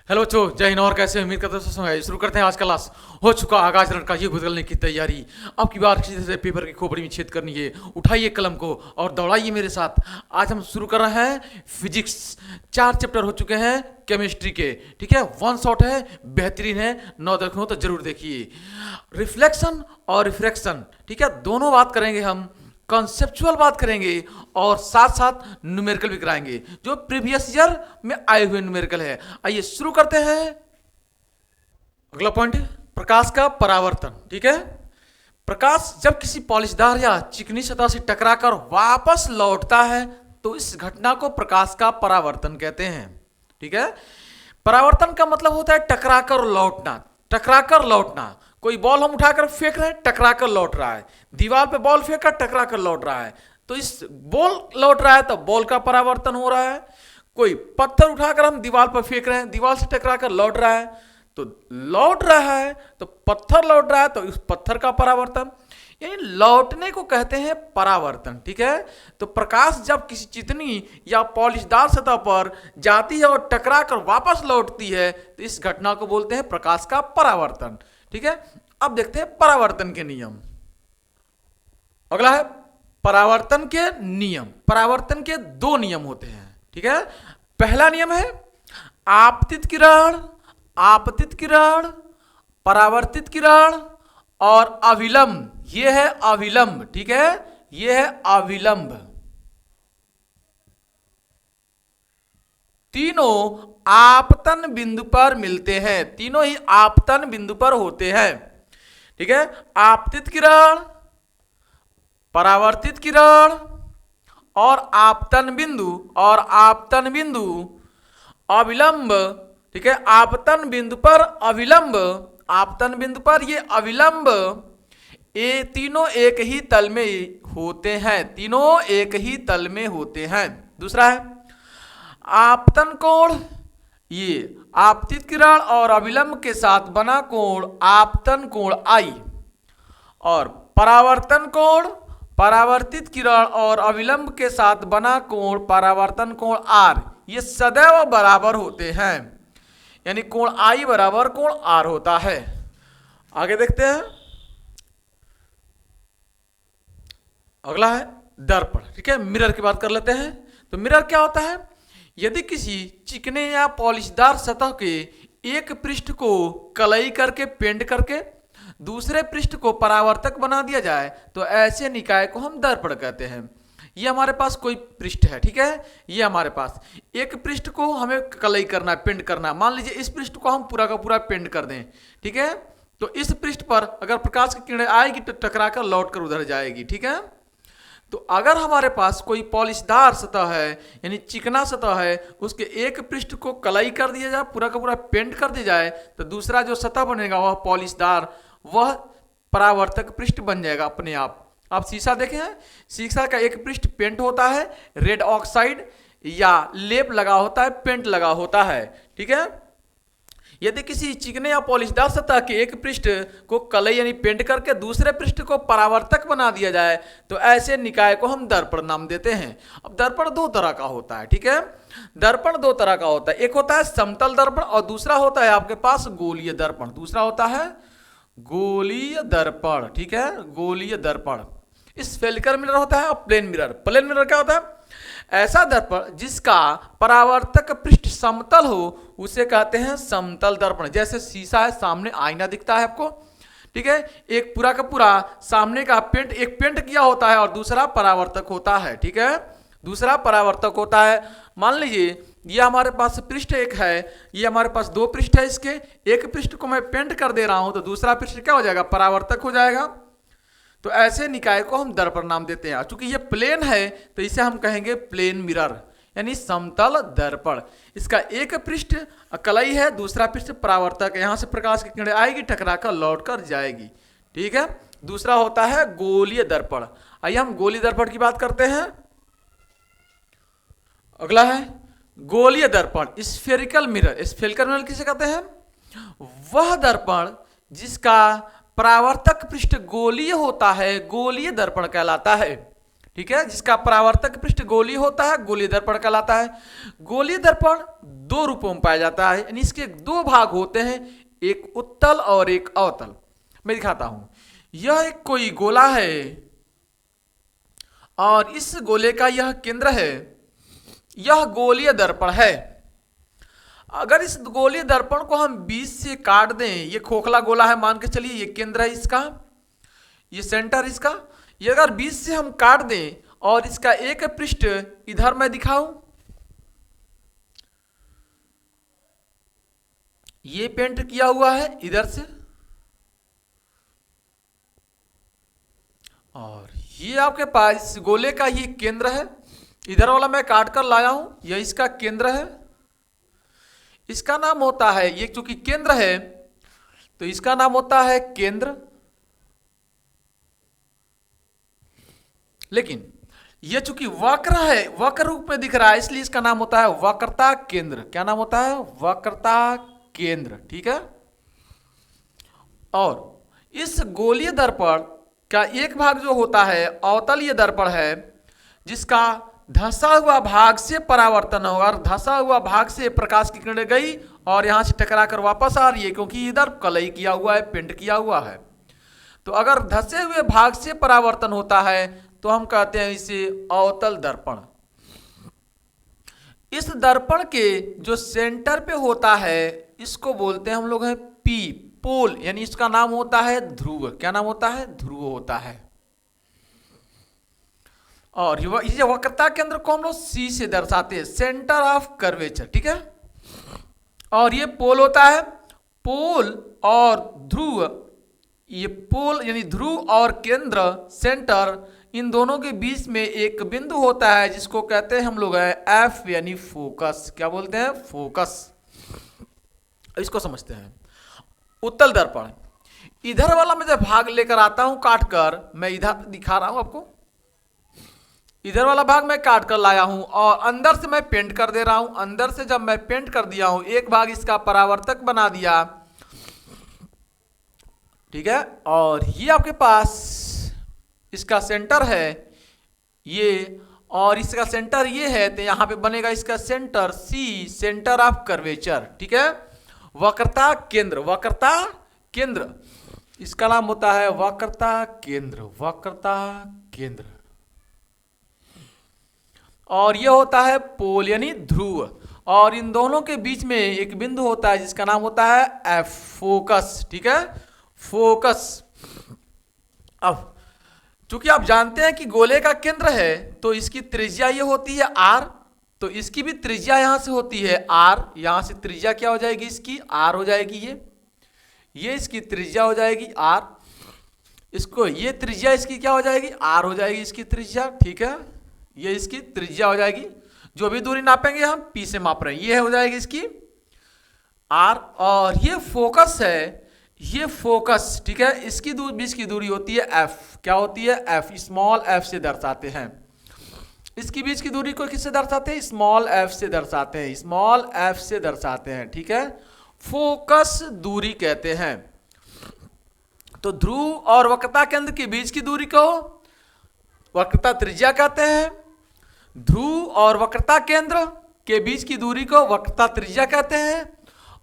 Hello बच्चों, जय हिंद। और कैसे उम्मीद करते हैं शुरू करते हैं आज का क्लास। हो चुका आगाज रण का ये बदलने की तैयारी। अब की बार किसी से पेपर की खोपड़ी में छेद करनी है। उठाइए कलम को और दौड़ाइए मेरे साथ। आज हम शुरू कर रहे हैं फिजिक्स। 4 चैप्टर हो चुके हैं केमिस्ट्री के। ठीक है, वन शॉट है, बेहतरीन है। 9 देखो तो जरूर देखिए। रिफ्लेक्शन और रिफ्रैक्शन, ठीक है, दोनों बात करेंगे हम। कॉन्सेप्चुअल बात करेंगे और साथ साथ न्यूमेरिकल भी कराएंगे जो प्रीवियस ईयर में आए हुए न्यूमेरिकल है। आइए शुरू करते हैं। अगला पॉइंट है प्रकाश का परावर्तन। ठीक है, प्रकाश जब किसी पॉलिशदार या चिकनी सतह से टकराकर वापस लौटता है तो इस घटना को प्रकाश का परावर्तन कहते हैं। ठीक है, परावर्तन का मतलब होता है टकराकर लौटना। टकराकर लौटना, कोई बॉल हम उठाकर फेंक रहे हैं, टकराकर लौट रहा है। दीवार पे बॉल फेंका, टकराकर लौट रहा है, तो इस बॉल लौट रहा है तो बॉल का परावर्तन हो रहा है। कोई पत्थर उठाकर हम दीवार पर फेंक रहे हैं, दीवार से टकराकर लौट रहा है, तो लौट रहा है, तो पत्थर लौट रहा है तो इस पत्थर का परावर्तन, यानी लौटने को कहते हैं परावर्तन। ठीक है, तो प्रकाश जब किसी चिकनी या पॉलिशदार सतह पर जाती है और टकरा कर वापस लौटती है तो इस घटना को बोलते हैं प्रकाश का परावर्तन। ठीक है, अब देखते हैं परावर्तन के नियम। अगला है परावर्तन के नियम। परावर्तन के 2 नियम होते हैं। ठीक है, पहला नियम है आपतित किरण, आपतित किरण, परावर्तित किरण और अविलंब। ये है अविलंब। ठीक है, ये है अविलंब। तीनों आपतन बिंदु पर मिलते हैं, तीनों ही आपतन बिंदु पर होते हैं। ठीक है, आपतित किरण, परावर्तित किरण और आपतन बिंदु, और आपतन बिंदु अविलंब। ठीक है, आपतन बिंदु पर अविलंब, आपतन बिंदु पर ये अविलंब, ये तीनों एक ही तल में होते हैं, तीनों एक ही तल में होते हैं। दूसरा है आपतन कोण, ये आपतित किरण और अविलंब के साथ बना कोण आपतन कोण आई, और परावर्तन कोण परावर्तित किरण और अविलंब के साथ बना कोण परावर्तन कोण आर, ये सदैव बराबर होते हैं, यानी कोण आई बराबर कोण आर होता है। आगे देखते हैं। अगला है दर्पण। ठीक है, मिरर की बात कर लेते हैं। तो मिरर क्या होता है? यदि किसी चिकने या पॉलिशदार सतह के एक पृष्ठ को कलई करके पेंट करके दूसरे पृष्ठ को परावर्तक बना दिया जाए तो ऐसे निकाय को हम दर्पण कहते हैं। ये हमारे पास कोई पृष्ठ है। ठीक है, ये हमारे पास एक पृष्ठ को हमें कलई करना है, पेंट करना है। मान लीजिए इस पृष्ठ को हम पूरा का पूरा पेंट कर दें। ठीक है, तो इस पृष्ठ पर अगर प्रकाश की किरणें आएगी तो टकराकर लौट कर उधर जाएगी। ठीक है, तो अगर हमारे पास कोई पॉलिशदार सतह है, यानी चिकना सतह है, उसके एक पृष्ठ को कलई कर दिया जाए, पूरा का पूरा पेंट कर दिया जाए, तो दूसरा जो सतह बनेगा वह पॉलिशदार, वह परावर्तक पृष्ठ बन जाएगा अपने आप। आप शीशा देखें हैं, शीशा का एक पृष्ठ पेंट होता है, रेड ऑक्साइड या लेप लगा होता है, पेंट लगा होता है। ठीक है, यदि किसी चिकने या पॉलिशदार सतह के एक पृष्ठ को कलई यानी पेंट करके दूसरे पृष्ठ को परावर्तक बना दिया जाए तो ऐसे निकाय को हम दर्पण नाम देते हैं। अब दर्पण 2 तरह का होता है। ठीक है, दर्पण 2 तरह का होता है। एक होता है समतल दर्पण और दूसरा होता है आपके पास गोलीय दर्पण। दूसरा होता है गोलीय दर्पण। ठीक है, गोलीय दर्पण। स्फेरिकल मिरर होता है और प्लेन मिरर। प्लेन मिरर क्या होता है? ऐसा दर्पण जिसका परावर्तक पृष्ठ समतल हो उसे कहते हैं समतल दर्पण। जैसे शीशा है, सामने आईना दिखता है आपको। ठीक है, एक पूरा का पूरा सामने का पेंट, एक पेंट किया होता है और दूसरा परावर्तक होता है। ठीक है, दूसरा परावर्तक होता है। मान लीजिए ये हमारे पास पृष्ठ एक है, ये हमारे पास 2 पृष्ठ है, इसके एक पृष्ठ को मैं पेंट कर दे रहा हूं तो दूसरा पृष्ठ क्या हो जाएगा? परावर्तक हो जाएगा। तो ऐसे निकाय को हम दर्पण नाम देते हैं। चूंकि ये प्लेन है तो इसे हम कहेंगे प्लेन मिरर, यानी समतल दर्पण। इसका एक पृष्ठ कलई है, दूसरा पृष्ठ परावर्तक है, यहां से प्रकाश की किरणें आएगी, टकराकर लौट कर जाएगी। ठीक है, दूसरा होता है गोलीय दर्पण। आइए हम गोलीय दर्पण की बात करते हैं। अगला है गोलीय दर्पण, स्फेरिकल मिरर। स्फेरिकल मिरर किसे कहते हैं? वह दर्पण जिसका परावर्तक पृष्ठ गोलीय होता है, गोलीय दर्पण कहलाता है। ठीक है, जिसका परावर्तक पृष्ठ गोलीय होता है, गोलीय दर्पण कहलाता है। गोलीय दर्पण दो रूपों में पाया जाता है, यानी इसके दो भाग होते हैं, एक उत्तल और एक अवतल। मैं दिखाता हूं, यह एक कोई गोला है और इस गोले का यह केंद्र है, यह गोलीय दर्पण है। अगर इस गोलीय दर्पण को हम बीच से काट दें, ये खोखला गोला है मान के चलिए, ये केंद्र है इसका, ये सेंटर इसका, ये अगर बीच से हम काट दें और इसका एक पृष्ठ इधर मैं दिखाऊं, ये पेंट किया हुआ है इधर से, और ये आपके पास गोले का ये केंद्र है, इधर वाला मैं काट कर लाया हूं, यह इसका केंद्र है, इसका नाम होता है, ये चूंकि केंद्र है तो इसका नाम होता है केंद्र। लेकिन ये चूंकि वक्र है, वक्र रूप में दिख रहा है, इसलिए इसका नाम होता है वक्रता केंद्र। क्या नाम होता है? वक्रता केंद्र। ठीक है, और इस गोलीय दर्पण का एक भाग जो होता है अवतलीय दर्पण है, जिसका धंसा हुआ भाग से परावर्तन होगा, और धंसा हुआ भाग से प्रकाश की किरण गई और यहां से टकरा कर वापस आ रही है, क्योंकि इधर कलई किया हुआ है, पेंट किया हुआ है। तो अगर धंसे हुए भाग से परावर्तन होता है तो हम कहते हैं इसे अवतल दर्पण। इस दर्पण के जो सेंटर पे होता है इसको बोलते हैं हम लोग हैं पी, पोल, यानी इसका नाम होता है ध्रुव। क्या नाम होता है? ध्रुव होता है। और ये वक्रता केंद्र को हम लोग सी से दर्शाते हैं, सेंटर ऑफ कर्वेचर। ठीक है, और ये पोल होता है, पोल और ध्रुव, ये पोल यानी ध्रुव और केंद्र सेंटर, इन दोनों के बीच में एक बिंदु होता है जिसको कहते हैं हम लोग है एफ यानी फोकस। क्या बोलते हैं? फोकस। इसको समझते हैं। उत्तल दर्पण, इधर वाला मैं जब भाग लेकर आता हूं काट कर, मैं इधर दिखा रहा हूं आपको, इधर वाला भाग मैं काट कर लाया हूं और अंदर से मैं पेंट कर दे रहा हूं। अंदर से जब मैं पेंट कर दिया हूं, एक भाग इसका परावर्तक बना दिया, ठीक है, और ये आपके पास इसका सेंटर है ये, और इसका सेंटर ये है, तो यहां पे बनेगा इसका centre C, centre of curvature. ठीक है, वक्रता केंद्र, वक्रता केंद्र, इसका नाम होता है वक्रता केंद्र, वक्रता केंद्र। और यह होता है पोल यानी ध्रुव, और इन दोनों के बीच में एक बिंदु होता है जिसका नाम होता है एफ, फोकस। ठीक है, फोकस। अब चूंकि आप जानते हैं कि गोले का केंद्र है तो इसकी त्रिज्या ये होती है आर, तो इसकी भी त्रिज्या यहां से होती है आर, यहां से त्रिज्या क्या हो जाएगी? इसकी आर हो जाएगी, ये इसकी त्रिज्या हो जाएगी आर, इसको ये त्रिज्या इसकी क्या हो जाएगी? आर हो जाएगी इसकी त्रिज्या। ठीक है, ये इसकी त्रिज्या हो जाएगी, जो भी दूरी नापेंगे हम पी से माप रहे हैं, ये हो जाएगी इसकी आर, और ये फोकस है, ये फोकस। ठीक है, इसकी बीच की दूरी होती है एफ। क्या होती है? एफ, स्मॉल एफ से दर्शाते हैं। इसकी बीच की दूरी को किससे दर्शाते हैं? स्मॉल एफ से दर्शाते हैं, स्मॉल एफ से दर्शाते हैं। ठीक है, फोकस दूरी कहते हैं। तो ध्रुव और वक्रता केंद्र के बीच की दूरी को वक्रता त्रिज्या कहते हैं, ध्रुव और वक्रता केंद्र के बीच की दूरी को वक्रता त्रिज्या कहते हैं,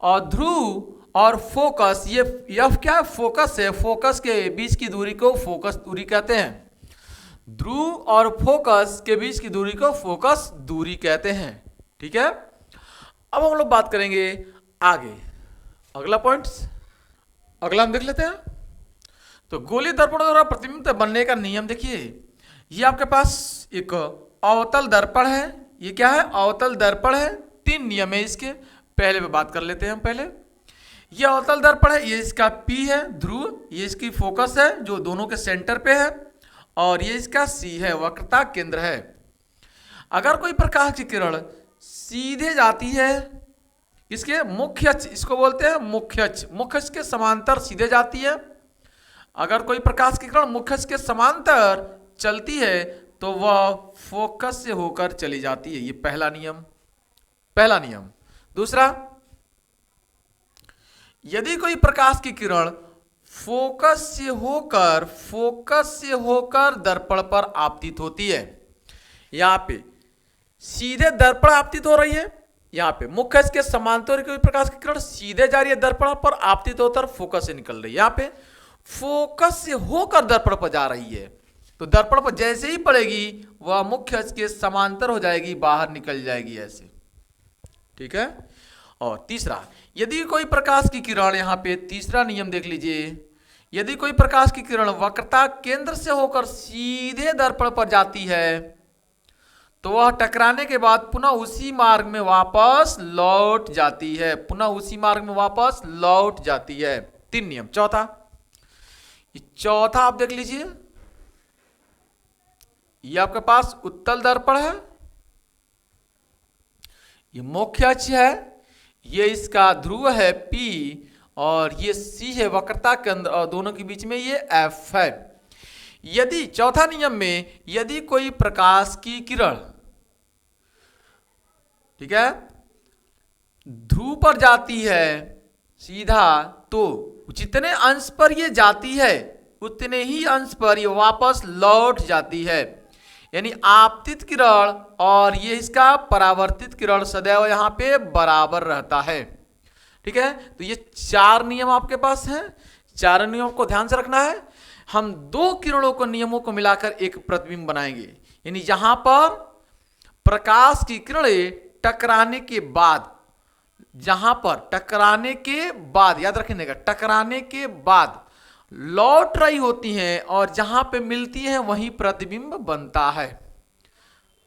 और ध्रुव और फोकस, ये एफ क्या? फोकस है, फोकस के बीच की दूरी को फोकस दूरी कहते हैं। ध्रुव और फोकस के बीच की दूरी को फोकस दूरी कहते हैं। ठीक है, अब हम लोग बात करेंगे आगे, अगला पॉइंट्स, अगला हम देख लेते हैं। तो गोलीय दर्पण द्वारा प्रतिबिंब बनने का नियम देखिए, ये आपके पास एक अवतल दर्पण है, ये क्या है? अवतल दर्पण है। 3 नियम है इसके, पहले पे बात कर लेते हैं हम। पहले ये अवतल दर्पण है, ये इसका P है ध्रुव, ये इसकी फोकस है जो दोनों के सेंटर पे है, और ये इसका C है, वक्रता केंद्र है। अगर कोई प्रकाश की किरण सीधे जाती है इसके मुख्य अक्ष, इसको बोलते हैं मुख्य अक्ष, मुख्य अक्ष के समांतर सीधे जाती है। अगर कोई प्रकाश की किरण मुख्य अक्ष के समांतर चलती है तो वह फोकस से होकर चली जाती है। ये पहला नियम, पहला नियम। दूसरा, यदि कोई प्रकाश की किरण फोकस से होकर दर्पण पर आपतित होती है। यहाँ पे सीधे दर्पण आपतित हो रही है, यहाँ पे मुख्य के समांतर कोई प्रकाश की किरण सीधे जा रही है दर्पण पर आपतित होकर फोकस से निकल रही है। यहाँ पे फोकस से होकर दर्पण पर जा रही है, तो दर्पण पर जैसे ही पड़ेगी वह मुख्य के समांतर हो जाएगी, बाहर निकल जाएगी ऐसे। ठीक है। और तीसरा, यदि कोई प्रकाश की किरण, यहाँ पे तीसरा नियम देख लीजिए, यदि कोई प्रकाश की किरण वक्रता केंद्र से होकर सीधे दर्पण पर जाती है तो वह टकराने के बाद पुनः उसी मार्ग में वापस लौट जाती है, पुनः उसी मार्ग में वापस लौट जाती है। 3 नियम। चौथा आप देख लीजिए, ये आपके पास उत्तल दर्पण है, ये मुख्य अक्ष है, ये इसका ध्रुव है P और ये C है वक्रता केंद्र, और दोनों के बीच में ये F है। यदि चौथा नियम में यदि कोई प्रकाश की किरण, ठीक है, ध्रुव पर जाती है सीधा, तो जितने अंश पर ये जाती है उतने ही अंश पर ये वापस लौट जाती है। यानी आपतित किरण और ये इसका परावर्तित किरण सदैव यहाँ पे बराबर रहता है। ठीक है। तो ये 4 नियम आपके पास हैं, 4 नियमों को ध्यान से रखना है। हम 2 किरणों को नियमों को मिलाकर एक प्रतिबिंब बनाएंगे, यानी जहां पर प्रकाश की किरणें टकराने के बाद, जहां पर टकराने के बाद, याद रखिएगा, टकराने के बाद लौट रही होती हैं और जहां पे मिलती हैं वहीं प्रतिबिंब बनता है।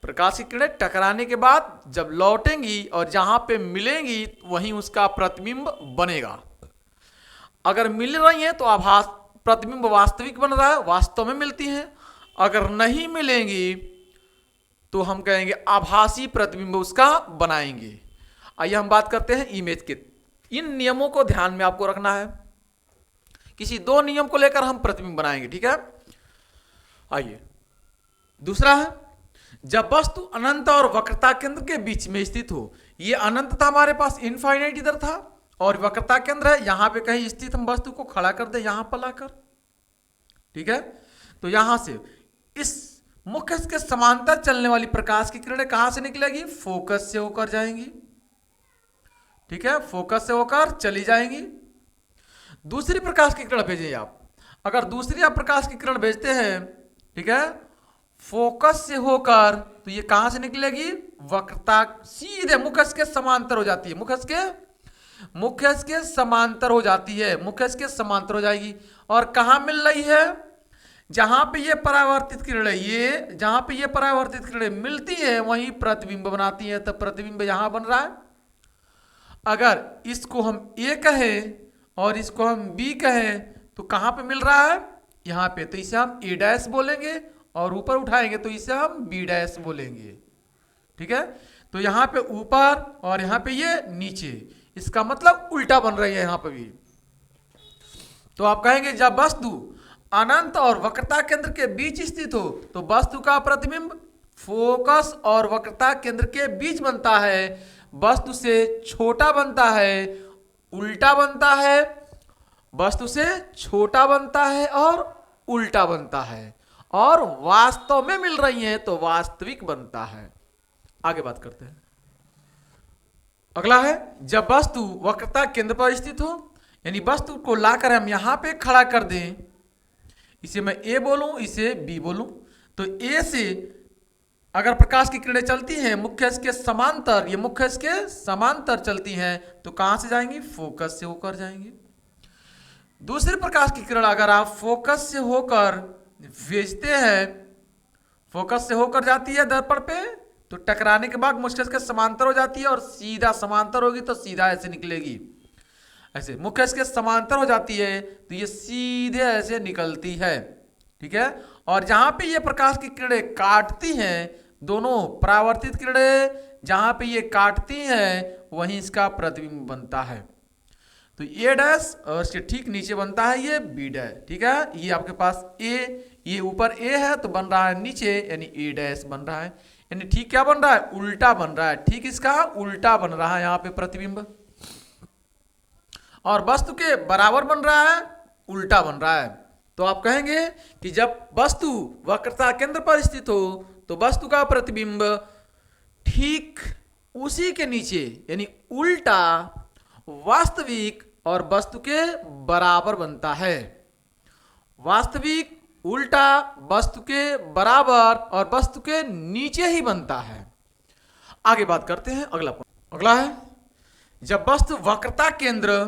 प्रकाश की किरणें टकराने के बाद जब लौटेंगी और जहां पे मिलेंगी वहीं उसका प्रतिबिंब बनेगा। अगर मिल रही हैं तो आभास प्रतिबिंब वास्तविक बन रहा है, वास्तव में मिलती हैं। अगर नहीं मिलेंगी तो हम कहेंगे आभासी प्रतिबिंब उसका बनाएंगे। आइए हम बात करते हैं इमेज के। इन नियमों को ध्यान में आपको रखना है, किसी 2 नियम को लेकर हम प्रतिबिंब बनाएंगे। ठीक है। आइए, दूसरा है, जब वस्तु अनंत और वक्रता केंद्र के बीच में स्थित हो। ये अनंत था हमारे पास, इनफाइनाइट इधर था, और वक्रता केंद्र है यहां पे कहीं स्थित, हम वस्तु को खड़ा कर दे यहां पर लाकर। ठीक है। तो यहां से इस मुख्य के समांतर चलने वाली प्रकाश की किरणें कहां से निकलेगी? फोकस से होकर जाएंगी। ठीक है, फोकस से होकर चली जाएंगी। दूसरी प्रकाश की किरण भेजिए आप, अगर दूसरी आप प्रकाश की किरण भेजते हैं, ठीक है, फोकस से होकर, तो ये कहां से निकलेगी? वक्रता सीधे मुख्य के समांतर हो जाती है, मुख्य के समांतर हो जाती है, मुख्य के समांतर हो जाएगी। और कहां मिल रही है? जहां पे ये परावर्तित किरणें, ये जहां पे ये परावर्तित किरणें मिलती है वहीं प्रतिबिंब बनाती है, तब प्रतिबिंब यहां बन रहा है। अगर इसको हम A कहें और इसको हम B कहें तो कहां पे मिल रहा है? यहां पे, तो इसे हम A' बोलेंगे, और ऊपर उठाएंगे तो इसे हम B' बोलेंगे। ठीक है। तो यहां पे ऊपर और यहां पे ये नीचे, इसका मतलब उल्टा बन रही है यहां पे भी। तो आप कहेंगे जब वस्तु अनंत और वक्रता केंद्र के बीच स्थित हो तो वस्तु का प्रतिबिंब फोकस और वक्रता केंद्र के बीच बनता है, वस्तु से छोटा बनता है, उल्टा बनता है, वस्तु से छोटा बनता है और उल्टा बनता है, और वास्तव में मिल रही है तो वास्तविक बनता है। आगे बात करते हैं। अगला है, जब वस्तु वक्रता केंद्र पर स्थित हो, यानी वस्तु को लाकर हम यहां पे खड़ा कर दें, इसे मैं A बोलूं, इसे B बोलूं, तो A से अगर प्रकाश की किरणें चलती हैं मुख्य के समांतर, ये मुख्य के समांतर चलती हैं, तो कहां से जाएंगी? फोकस से होकर जाएंगी। दूसरी प्रकाश की किरण अगर आप फोकस से होकर भेजते हैं, फोकस से होकर जाती है दर्पण पे, तो टकराने के बाद मुख्य के समांतर हो जाती है, और सीधा समांतर होगी तो सीधा ऐसे निकलेगी, ऐसे मुख्य के समांतर हो जाती है तो ये सीधे ऐसे निकलती है। ठीक है। और जहां पे ये प्रकाश की किरणें काटती हैं, दोनों परावर्तित किरणें जहां पे ये काटती हैं वहीं इसका प्रतिबिंब बनता है। तो A' और इसके ठीक नीचे बनता है ये B'। ठीक है। ये आपके पास A, ये ऊपर A है तो बन रहा है नीचे, यानी A' बन रहा है, यानी ठीक क्या बन रहा है? उल्टा बन रहा है। ठीक इसका उल्टा बन रहा है यहाँ पे प्रतिबिंब, और वस्तु के बराबर बन रहा है, उल्टा बन रहा है। तो आप कहेंगे कि जब वस्तु वक्रता केंद्र पर स्थित हो तो वस्तु का प्रतिबिंब ठीक उसी के नीचे यानी उल्टा वास्तविक और वस्तु के बराबर बनता है। वास्तविक उल्टा वस्तु के बराबर और वस्तु के नीचे ही बनता है। आगे बात करते हैं अगला है जब वस्तु वक्रता केंद्र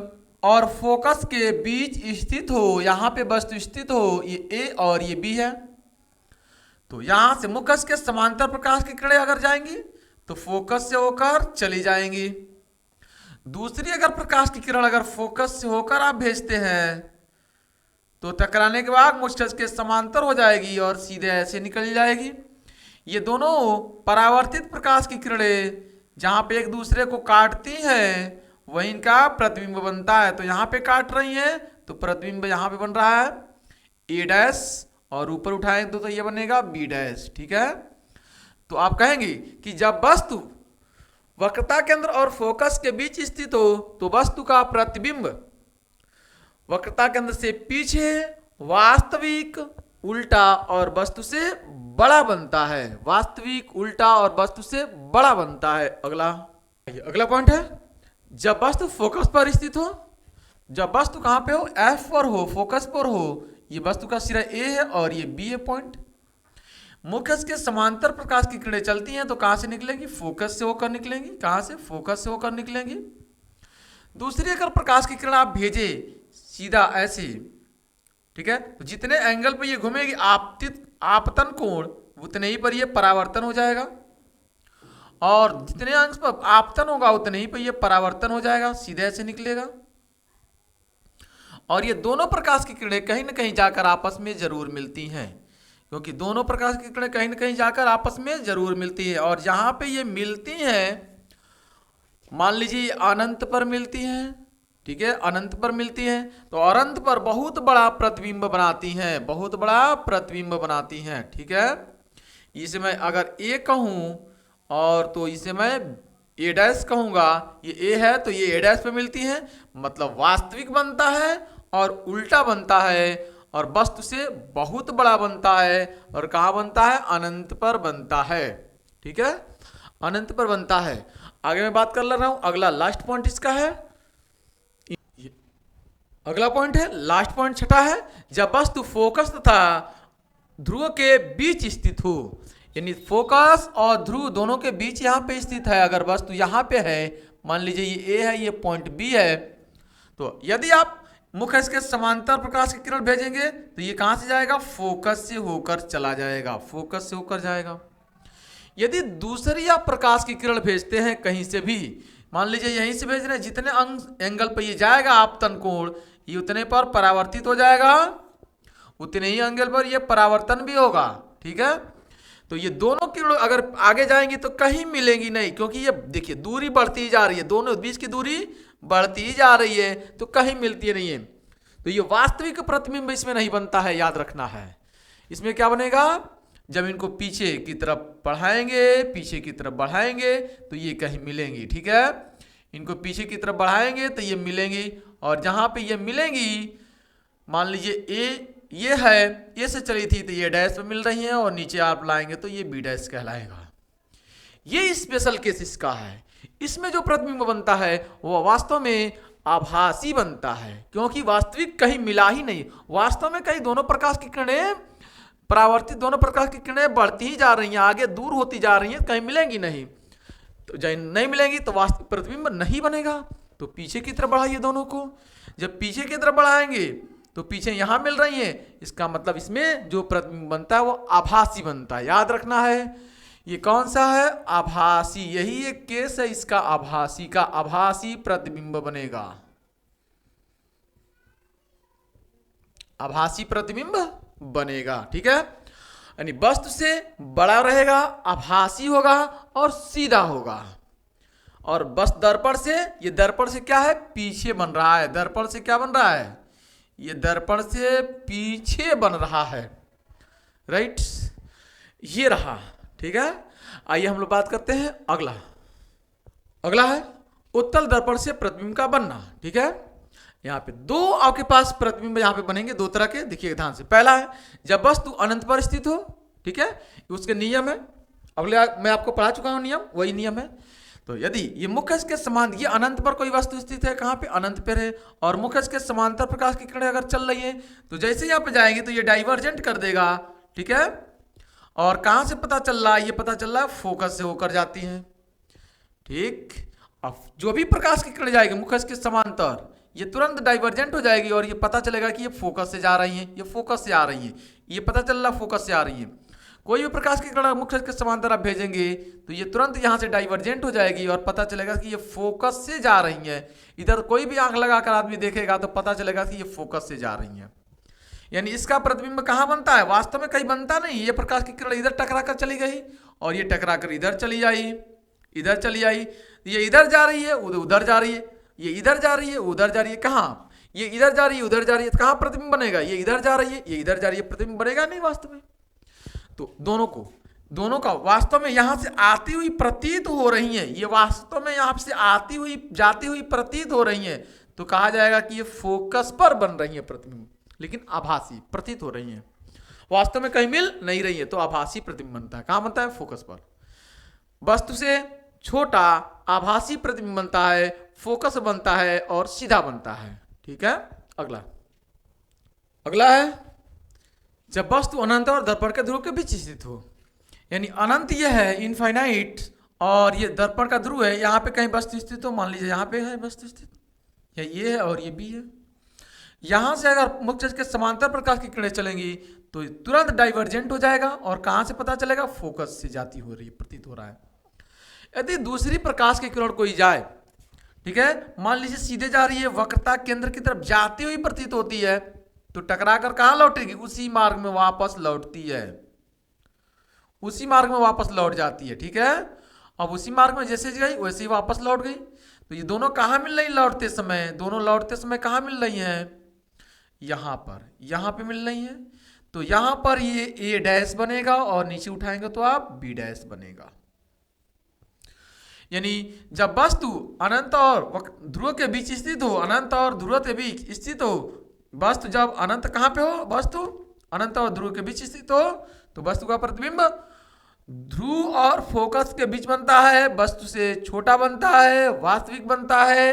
और फोकस के बीच स्थित हो, यहां पे वस्तु स्थित हो, ये ए और ये बी है, तो यहां से मुख्य के समांतर प्रकाश की किरणें अगर जाएंगी तो फोकस से होकर चली जाएंगी। दूसरी अगर प्रकाश की किरण अगर फोकस से होकर आप भेजते हैं तो टकराने के बाद मुख्य के समांतर हो जाएगी और सीधे ऐसे निकल जाएगी। ये दोनों परावर्तित प्रकाश की किरणें जहां पे एक दूसरे को काटती हैं वही इनका प्रतिबिंब बनता है। तो यहाँ पे काट रही है तो प्रतिबिंब यहाँ पे बन रहा है ए डैश और ऊपर उठाएंगे तो ये बनेगा बी डैश। ठीक है, तो आप कहेंगे कि जब वस्तु वक्रता केंद्र और फोकस के बीच स्थित हो तो वस्तु का प्रतिबिंब वक्रता केंद्र से पीछे वास्तविक उल्टा और वस्तु से बड़ा बनता है। वास्तविक उल्टा और वस्तु से बड़ा बनता है। अगला पॉइंट है जब वस्तु फोकस पर स्थित हो, जब वस्तु कहां पे हो, एफ पर हो, फोकस पर हो, ये वस्तु का सिरा ए है और ये बी है पॉइंट। मुख्य के समांतर प्रकाश की किरणें चलती हैं तो कहां से निकलेंगी, फोकस से होकर निकलेंगी। कहां से, फोकस से होकर निकलेंगी। दूसरी अगर प्रकाश की किरण आप भेजे सीधा ऐसे, ठीक है, तो जितने एंगल पर ये घूमेगी आपतन कोण उतने ही पर ये परावर्तन हो जाएगा और जितने अंश पर आपतन होगा उतने ही पर ये परावर्तन हो जाएगा, सीधे ऐसे निकलेगा। और ये दोनों प्रकाश की किरणें कहीं ना कहीं जाकर आपस में जरूर मिलती हैं, क्योंकि दोनों प्रकाश की किरणें कहीं ना कहीं जाकर आपस में जरूर मिलती है। और जहां पे ये मिलती हैं, मान लीजिए अनंत पर मिलती हैं, ठीक है, अनंत पर मिलती हैं तो अनंत पर बहुत बड़ा प्रतिबिंब बनाती हैं, बहुत बड़ा प्रतिबिंब बनाती हैं। ठीक है, इसे मैं अगर ए कहूं और तो इसे मैं ए डैश कहूंगा, ये ए है तो ये ए डैश पे मिलती है, मतलब वास्तविक बनता है और उल्टा बनता है और वस्तु से बहुत बड़ा बनता है। और कहाँ बनता है, अनंत पर बनता है। ठीक है, अनंत पर बनता है। आगे मैं बात कर ले रहा हूं, अगला लास्ट पॉइंट इसका है, अगला पॉइंट है लास्ट पॉइंट छठा है जब वस्तु फोकस तथा ध्रुव के बीच स्थित हो, यानी फोकस और ध्रुव दोनों के बीच यहाँ पे स्थित है। अगर वस्तु यहाँ पे है, मान लीजिए ये ए है, ये पॉइंट बी है, तो यदि आप मुख्य के समांतर प्रकाश की किरण भेजेंगे तो ये कहाँ से जाएगा, फोकस से होकर चला जाएगा, फोकस से होकर जाएगा। यदि दूसरी आप प्रकाश की किरण भेजते हैं कहीं से भी, मान लीजिए यहीं से भेज रहे हैं, जितने एंगल पर ये जाएगा आपतन कोण ये उतने पर परावर्तित हो जाएगा, उतने ही एंगल पर ये परावर्तन भी होगा। ठीक है, तो ये दोनों किरण अगर आगे जाएंगी तो कहीं मिलेंगी नहीं, क्योंकि ये देखिए दूरी बढ़ती जा रही है, दोनों बीच की दूरी बढ़ती जा रही है तो कहीं मिलती नहीं है। तो ये वास्तविक प्रतिबिंब इसमें नहीं बनता है, याद रखना है। इसमें क्या बनेगा, जब इनको पीछे की तरफ बढ़ाएंगे, पीछे की तरफ बढ़ाएंगे तो ये कहीं मिलेंगी। ठीक है, इनको पीछे की तरफ बढ़ाएंगे तो ये मिलेंगी और जहां पे ये मिलेंगी, मान लीजिए ए ये है, ए से चली थी तो ये डैश पे मिल रही है और नीचे आप लाएंगे तो ये बी डैश कहलाएगा। ये स्पेशल केस इसका है। इसमें जो प्रतिबिंब बनता है वो वास्तव में आभासी बनता है, क्योंकि वास्तविक कहीं मिला ही नहीं। वास्तव में कहीं दोनों प्रकाश की किरणें परावर्तित, दोनों प्रकाश की किरणें बढ़ती ही जा रही हैं, आगे दूर होती जा रही हैं, कहीं मिलेंगी नहीं। तो जब नहीं मिलेंगी तो वास्तविक प्रतिबिंब नहीं बनेगा। तो पीछे की तरफ बढ़ाइए दोनों को, जब पीछे की तरफ बढ़ाएंगे तो पीछे यहां मिल रही है, इसका मतलब इसमें जो प्रतिबिंब बनता है वो आभासी बनता है। याद रखना है ये कौन सा है, आभासी। यही एक केस है इसका, आभासी का, आभासी प्रतिबिंब बनेगा, आभासी प्रतिबिंब बनेगा। ठीक है, यानी वस्तु से बड़ा रहेगा, आभासी होगा और सीधा होगा। और बस दर्पण से, ये दर्पण से क्या है, पीछे बन रहा है। दर्पण से क्या बन रहा है, ये दर्पण से पीछे बन रहा है, राइट, ये रहा। ठीक है, आइए हम लोग बात करते हैं अगला है उत्तल दर्पण से प्रतिबिंब का बनना। ठीक है, यहाँ पे दो आपके पास प्रतिबिंब यहाँ पे बनेंगे, दो तरह के, देखिए ध्यान से। पहला है जब वस्तु अनंत पर स्थित हो, ठीक है, उसके नियम है, अगले मैं आपको पढ़ा चुका हूँ नियम, वही नियम है। तो यदि ये मुख्य के समान, ये अनंत पर कोई वस्तु स्थित है, कहाँ पे, अनंत पर है, और मुख्य के समांतर प्रकाश की किरणें अगर चल रही है, तो जैसे यहाँ पे जाएंगे तो ये डाइवर्जेंट कर देगा, ठीक है। और कहाँ से पता चल रहा है, ये पता चल रहा है फोकस से होकर जाती हैं, ठीक। अब जो भी प्रकाश की किरणें जाएगी मुख्य के समांतर, ये तुरंत डाइवर्जेंट हो जाएगी और ये पता चलेगा कि ये फोकस से जा रही हैं, ये फोकस से आ रही हैं, ये पता चल रहा फोकस से आ रही है। कोई भी प्रकाश की किरण मुख्य के समांतर आप भेजेंगे तो ये तुरंत यहाँ से डाइवर्जेंट हो जाएगी और पता चलेगा कि ये फोकस से जा रही है। इधर कोई भी आंख लगाकर आदमी देखेगा तो पता चलेगा कि ये फोकस से जा रही है। यानी इसका प्रतिबिंब कहाँ बनता है, वास्तव में कहीं बनता नहीं, ये प्रकाश की किरण इधर टकरा कर चली गई और ये टकरा कर इधर चली आई, इधर चली आई, ये इधर जा रही है, उधर जा रही है, ये इधर जा रही है, उधर जा रही है, कहाँ, ये इधर जा रही है, उधर जा रही है, कहाँ प्रतिबिंब बनेगा, ये इधर जा रही है, ये इधर जा रही है, प्रतिबिंब बनेगा नहीं वास्तव में। तो दोनों का वास्तव में यहां से आती हुई प्रतीत हो रही है, ये वास्तव में यहां से आती हुई जाती हुई प्रतीत हो रही है, तो कहा जाएगा कि ये फोकस पर बन रही है प्रतिबिंब, लेकिन आभासी प्रतीत हो रही है, वास्तव में कहीं मिल नहीं रही है, तो आभासी प्रतिबिंब बनता है। कहां बनता है, फोकस पर। वस्तु से छोटा आभासी प्रतिबिंब बनता है, फोकस बनता है और सीधा बनता है, ठीक है। अगला है जब वस्तु अनंत और दर्पण के ध्रुव के बीच स्थित हो, यानी अनंत ये है इनफाइनाइट और ये दर्पण का ध्रुव है, यहाँ पे कहीं वस्तु स्थित हो, मान लीजिए यहाँ पे है वस्तु स्थित, या ये है और ये भी है। यहाँ से अगर मुख्य के समांतर प्रकाश की किरणें चलेंगी तो तुरंत डाइवर्जेंट हो जाएगा और कहाँ से पता चलेगा, फोकस से जाती हो रही है, प्रतीत हो रहा है। यदि दूसरी प्रकाश की किरण कोई जाए, ठीक है, मान लीजिए सीधे जा रही है, वक्रता केंद्र की तरफ जाती हुई प्रतीत होती है, तो टकरा कर कहां लौटेगी, उसी मार्ग में वापस लौटती है, उसी मार्ग में वापस लौट जाती है, ठीक है। अब उसी मार्ग में जैसे गई वैसे ही वापस लौट गई। तो ये दोनों कहां मिल रही लौटते समय, दोनों लौटते समय कहां मिल रही हैं, यहां पे मिल रही हैं। तो यहां पर ये ए डैश बनेगा और नीचे उठाएंगे तो आप बी डैश बनेगा। यानी जब वस्तु अनंत और ध्रुव के बीच स्थित हो, अनंत और ध्रुव के बीच स्थित हो, वस्तु जब अनंत कहां पे हो, वस्तु अनंत और ध्रुव के बीच स्थित हो, तो वस्तु का प्रतिबिंब ध्रुव और फोकस के बीच बनता है, वस्तु से छोटा बनता है, वास्तविक बनता है,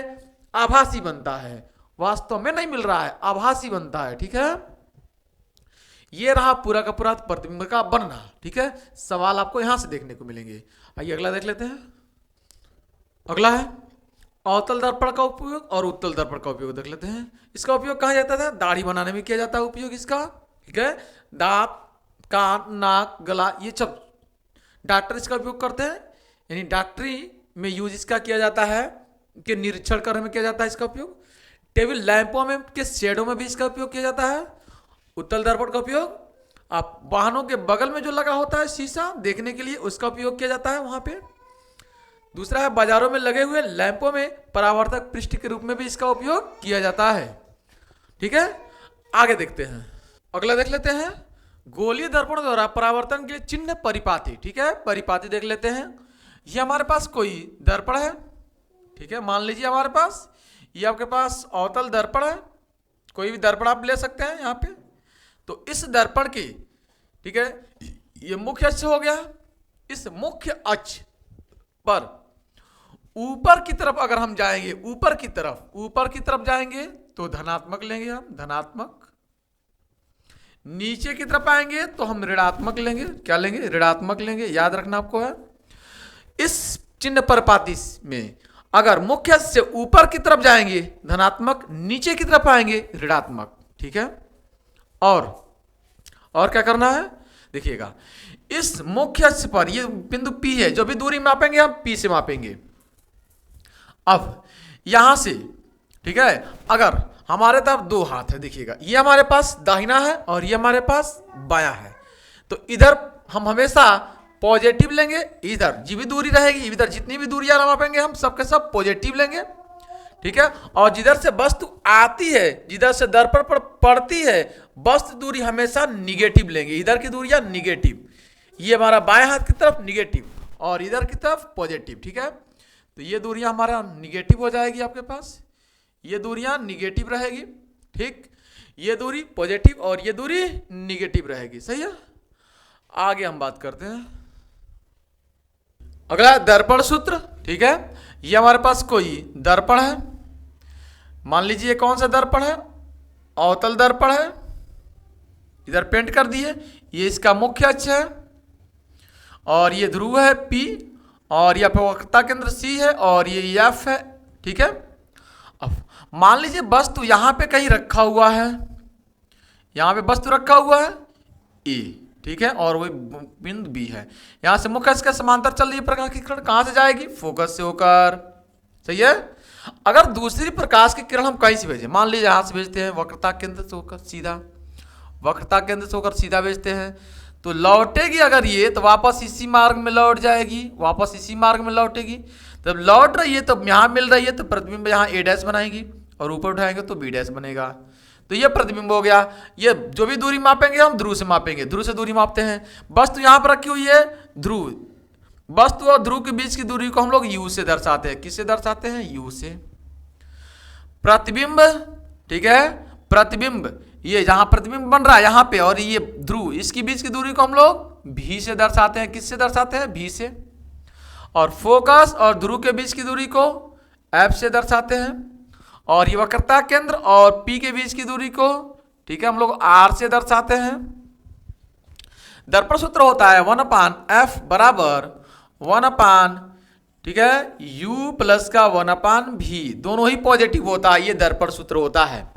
आभासी बनता है, वास्तव में नहीं मिल रहा है, आभासी बनता है, ठीक है। ये रहा पूरा का पूरा प्रतिबिंब का बनना, ठीक है। सवाल आपको यहां से देखने को मिलेंगे। आइए अगला देख लेते हैं। अगला है अवतल दर्पण का उपयोग और उत्तल दर्पण का उपयोग देख लेते हैं। इसका उपयोग कहाँ जाता था, दाढ़ी बनाने में किया जाता है उपयोग इसका, ठीक है। दांत, कान, नाक, गला, ये सब डॉक्टर इसका उपयोग करते हैं, यानी डॉक्टरी में यूज इसका किया जाता है, कि निरीक्षण करने में किया जाता है इसका उपयोग। टेबल लैंपों में के शेडों में भी इसका उपयोग किया जाता है। उत्तल दर्पण का उपयोग आप वाहनों के बगल में जो लगा होता है शीशा देखने के लिए, उसका उपयोग किया जाता है वहां पे। दूसरा है बाजारों में लगे हुए लैंपों में परावर्तक पृष्ठ के रूप में भी इसका उपयोग किया जाता है, ठीक है। आगे देखते हैं, अगला देख लेते हैं गोलीय दर्पण द्वारा परावर्तन के लिए चिन्ह परिपाती, ठीक है। परिपाती देख लेते हैं। ये हमारे पास कोई दर्पण है, ठीक है, मान लीजिए हमारे पास ये आपके पास अवतल दर्पण है, कोई भी दर्पण आप ले सकते हैं यहाँ पे। तो इस दर्पण की, ठीक है, ये मुख्य अक्ष हो गया। इस मुख्य अक्ष पर ऊपर की तरफ अगर हम जाएंगे, ऊपर की तरफ जाएंगे तो धनात्मक लेंगे हम, धनात्मक। नीचे की तरफ आएंगे तो हम ऋणात्मक लेंगे, क्या लेंगे, ऋणात्मक लेंगे, याद रखना आपको है। इस चिन्ह परिपाती में अगर मुख्य से ऊपर की तरफ जाएंगे धनात्मक, नीचे की तरफ आएंगे ऋणात्मक, ठीक है। और क्या करना है, देखिएगा इस मुख्य अक्ष पर ये बिंदु P है, जो भी दूरी मापेंगे हम P से मापेंगे। अब यहां से, ठीक है, अगर हमारे तरफ दो हाथ है, देखिएगा ये हमारे पास दाहिना है और ये हमारे पास बायां है, तो इधर हम हमेशा पॉजिटिव लेंगे, इधर जी भी दूरी रहेगी, इधर जितनी भी दूरियां मापेंगे हम सबके सब पॉजिटिव लेंगे, ठीक है। और जिधर से वस्तु आती है, जिधर से दर्पण पर पड़ती है, वस्तु दूरी हमेशा निगेटिव लेंगे, इधर की दूरियां निगेटिव, ये हमारा बाएं हाथ की तरफ निगेटिव और इधर की तरफ पॉजिटिव, ठीक है। तो ये दूरियां हमारा निगेटिव हो जाएगी आपके पास, ये दूरियां निगेटिव रहेगी, ठीक, ये दूरी पॉजिटिव और ये दूरी निगेटिव रहेगी, सही है। आगे हम बात करते हैं, अगला दर्पण सूत्र, ठीक है। ये हमारे पास कोई दर्पण है, मान लीजिए कौन सा दर्पण है, अवतल दर्पण है, इधर पेंट कर दिए, ये इसका मुख्य अक्ष है और ये ध्रुव है P और यह वक्रता केंद्र C है और ये F है, ठीक है। अब मान लीजिए वस्तु यहां पे कहीं रखा हुआ है, यहां पे वस्तु रखा हुआ है A, ठीक है, और वही बिंदु B है, यहां से मुख्य अक्ष के समांतर चल रही प्रकाश की किरण कहां से जाएगी, फोकस से होकर, सही है। अगर दूसरी प्रकाश की किरण हम कहीं से भेजें, मान लीजिए यहां से भेजते हैं वक्रता केंद्र से होकर सीधा, वक्रता केंद्र से होकर सीधा भेजते हैं, तो लौटेगी अगर ये तो वापस इसी मार्ग में लौट जाएगी, वापस इसी मार्ग में लौटेगी। जब लौट रही है तो यहाँ मिल रही है तो प्रतिबिंब यहाँ ए डैश बनाएगी और ऊपर उठाएंगे तो बी डैश बनेगा, तो ये प्रतिबिंब हो गया। ये जो भी दूरी मापेंगे हम ध्रुव से मापेंगे, ध्रुव से दूरी मापते हैं। वस्तु यहाँ पर रखी हुई है ध्रुव, वस्तु और ध्रुव के बीच की दूरी को हम लोग यू से दर्शाते हैं, किससे दर्शाते हैं, यू से। प्रतिबिंब, ठीक है, प्रतिबिंब, ये जहां प्रतिबिंब बन रहा है यहाँ पे और ये ध्रुव, इसके बीच की दूरी को हम लोग भी से दर्शाते हैं, किससे दर्शाते हैं, भी से। और फोकस और ध्रुव के बीच की दूरी को एफ से दर्शाते हैं और ये वक्रता केंद्र और पी के बीच की दूरी को, ठीक है, हम लोग आर से दर्शाते हैं। दर्पण सूत्र होता है 1/f बराबर 1/, ठीक है, u प्लस का 1/v, दोनों ही पॉजिटिव होता है, ये दर्पण सूत्र होता है।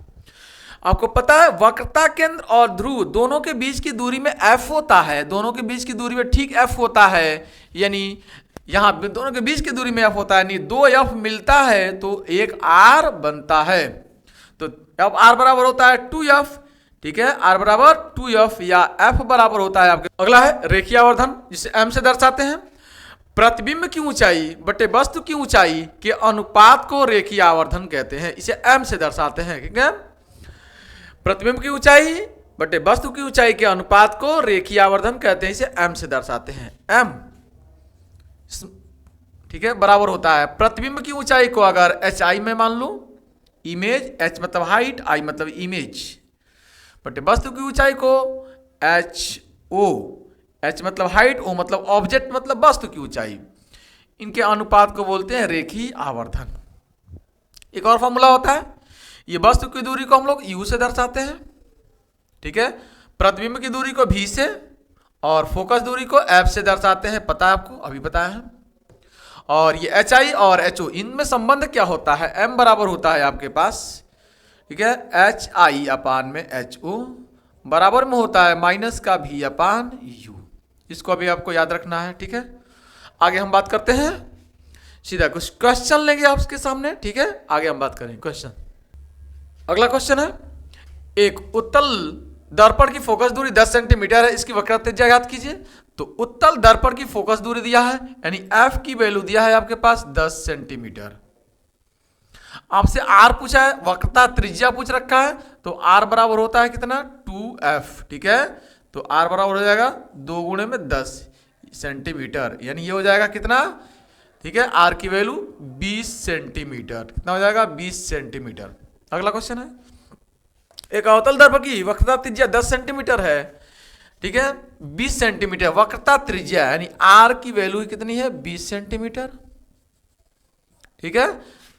आपको पता है वक्रता केंद्र और ध्रुव दोनों के बीच की दूरी में f होता है, दोनों के बीच की दूरी में ठीक f होता है, यानी यहाँ दोनों के बीच की दूरी में f होता है, यानी 2f मिलता है तो एक r बनता है। तो अब r बराबर होता है 2f, ठीक है, r बराबर 2f या f बराबर होता है आपके। अगला है रेखीय आवर्धन, जिसे m से दर्शाते हैं। प्रतिबिंब की ऊंचाई बटे वस्तु की ऊंचाई के अनुपात को रेखीय आवर्धन कहते हैं, इसे m से दर्शाते हैं, ठीक है। प्रतिबिंब की ऊंचाई बटे वस्तु की ऊंचाई के अनुपात को रेखीय आवर्धन कहते हैं, इसे m से दर्शाते हैं। m, ठीक है, बराबर होता है प्रतिबिंब की ऊंचाई को अगर hi में मान लूं, इमेज, h मतलब हाइट, i मतलब इमेज, बटे वस्तु की ऊंचाई को ho, h मतलब हाइट, o मतलब ऑब्जेक्ट मतलब वस्तु की ऊंचाई, इनके अनुपात को बोलते हैं रेखीय आवर्धन। एक और फॉर्मूला होता है, ये वस्तु की दूरी को हम लोग u से दर्शाते हैं, ठीक है, प्रतिबिंब की दूरी को v से और फोकस दूरी को f से दर्शाते हैं, पता है आपको, अभी बताया है। और ये hi और ho, इनमें संबंध क्या होता है, m बराबर होता है आपके पास, ठीक है, hi अपान में ho बराबर में होता है माइनस का v अपान u, इसको अभी आपको याद रखना है, ठीक है। आगे हम बात करते हैं, सीधा कुछ क्वेश्चन लेंगे आपके सामने, ठीक है, आगे हम बात करेंगे क्वेश्चन। अगला क्वेश्चन है, एक उत्तल दर्पण की फोकस दूरी 10 सेंटीमीटर है, इसकी वक्रता त्रिज्या ज्ञात कीजिए। तो उत्तल दर्पण की फोकस दूरी दिया है, यानी f की वैल्यू दिया है आपके पास 10 सेंटीमीटर। आपसे r पूछा है, वक्रता त्रिज्या पूछ रखा है, तो r बराबर होता है कितना, 2f, ठीक है। तो r बराबर हो जाएगा 2 गुणे में 10 सेंटीमीटर, यानी ये हो जाएगा कितना, ठीक है, r की वैल्यू 20 सेंटीमीटर, कितना हो जाएगा, 20 सेंटीमीटर। अगला क्वेश्चन है, एक अवतल दर्पण की वक्रता त्रिज्या 10 सेंटीमीटर है, ठीक है, 20 सेंटीमीटर वक्रता त्रिज्या, यानी r की वैल्यू कितनी है, 20 सेंटीमीटर, ठीक है।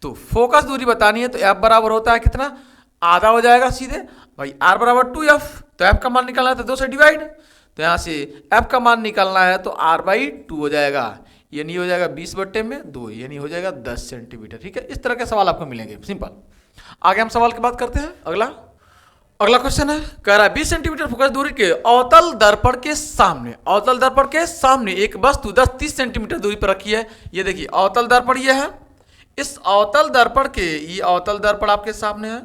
तो फोकस दूरी बतानी है, तो f बराबर होता है कितना, आधा हो जाएगा सीधे भाई, r बराबर 2f, तो f का मान निकालना है तो 2 से डिवाइड, तो यहाँ से f का मान निकालना है तो r/2 हो जाएगा, यानी हो जाएगा 20/2, यानी हो जाएगा 10 सेंटीमीटर, ठीक है। इस तरह के सवाल आपको मिलेंगे, सिंपल। आगे हम सवाल की बात करते हैं। अगला क्वेश्चन है, कह रहा है 20 सेंटीमीटर फोकस दूरी के अवतल दर्पण के सामने, अवतल दर्पण के सामने एक वस्तु 10-30 सेंटीमीटर दूरी पर रखी है। ये देखिए अवतल दर्पण ये है, इस अवतल दर्पण के, ये अवतल दर्पण आपके सामने है,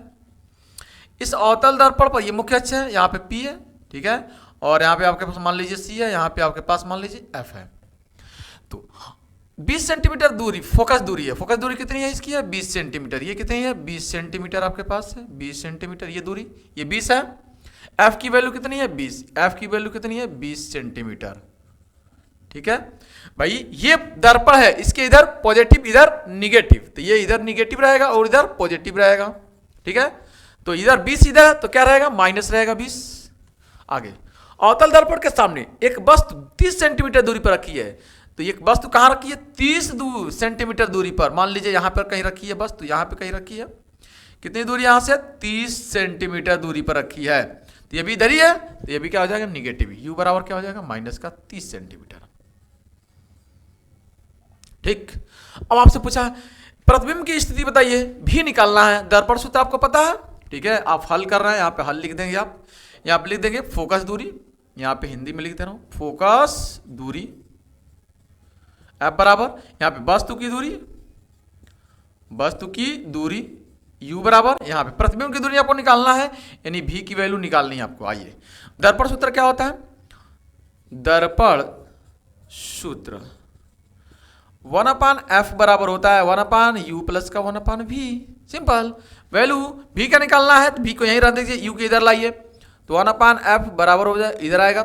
इस अवतल दर्पण पर ये मुख्य अक्ष है, यहाँ पे P है, ठीक है, और यहाँ पे आपके पास मान लीजिए C है, यहाँ पे आपके पास मान लीजिए F है। तो 20 सेंटीमीटर दूरी फोकस दूरी है, फोकस दूरी कितनी है इसकी है 20 सेंटीमीटर, ये कितनी है 20 सेंटीमीटर आपके पास है, 20 सेंटीमीटर ये दूरी, ये 20 है। F की वैल्यू कितनी है 20, F की वैल्यू कितनी है 20 सेंटीमीटर, ठीक है भाई, ये दर्पण है, इसके इधर पॉजिटिव इधर निगेटिव, तो ये इधर निगेटिव रहेगा और इधर पॉजिटिव रहेगा। ठीक है, तो इधर 20 इधर तो क्या रहेगा, माइनस रहेगा 20। आगे, अवतल दर्पण के सामने एक वस्तु 30 सेंटीमीटर दूरी पर रखी है, तो एक वस्तु कहाँ रखी है, 30 सेंटीमीटर दूरी पर। मान लीजिए यहाँ पर कहीं रखी है वस्तु, यहाँ पे कहीं रखी है, कितनी दूरी यहाँ से, 30 सेंटीमीटर दूरी पर रखी है, तो ये भी इधर ही है, तो ये भी क्या हो जाएगा, निगेटिव। यू बराबर क्या हो जाएगा, माइनस का 30 सेंटीमीटर। ठीक, अब आपसे पूछा प्रतिबिंब की स्थिति बताइए, भी निकालना है, दर्पण सूत्र आपको पता है। ठीक है, आप हल कर रहे हैं, यहाँ पे हल लिख देंगे आप, यहाँ पे लिख देंगे फोकस दूरी, यहाँ पे हिंदी में लिख दे रहा हूं फोकस दूरी, एफ बराबर यहाँ पे वस्तु की दूरी, u बराबर यहाँ पे प्रतिबिंब की दूरी आपको निकालना है, यानी v की वैल्यू निकालनी है आपको। आइए, दर्पण सूत्र क्या होता है, दर्पण सूत्र 1/f बराबर होता है 1/u प्लस का 1/v। सिंपल, वैल्यू v का निकालना है तो v को यहीं रख दीजिए, u के इधर लाइए तो 1/f बराबर हो जाए, इधर आएगा।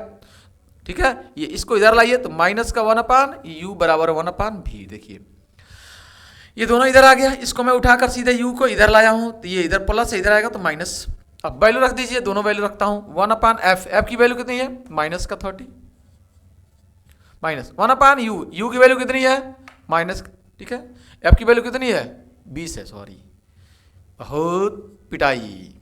ठीक है, ये इसको इधर लाइए तो माइनस का 1/u बराबर 1/v। देखिए ये दोनों इधर आ गया, इसको मैं उठाकर सीधे u को इधर लाया हूं, तो ये इधर प्लस इधर आएगा तो माइनस। अब वैल्यू रख दीजिए, दोनों वैल्यू रखता हूं, 1/f, f की वैल्यू कितनी है, माइनस का 30, माइनस 1/u, u की वैल्यू कितनी है, माइनस। ठीक है, f की वैल्यू कितनी है, 20 है, सॉरी बहुत पिटाई,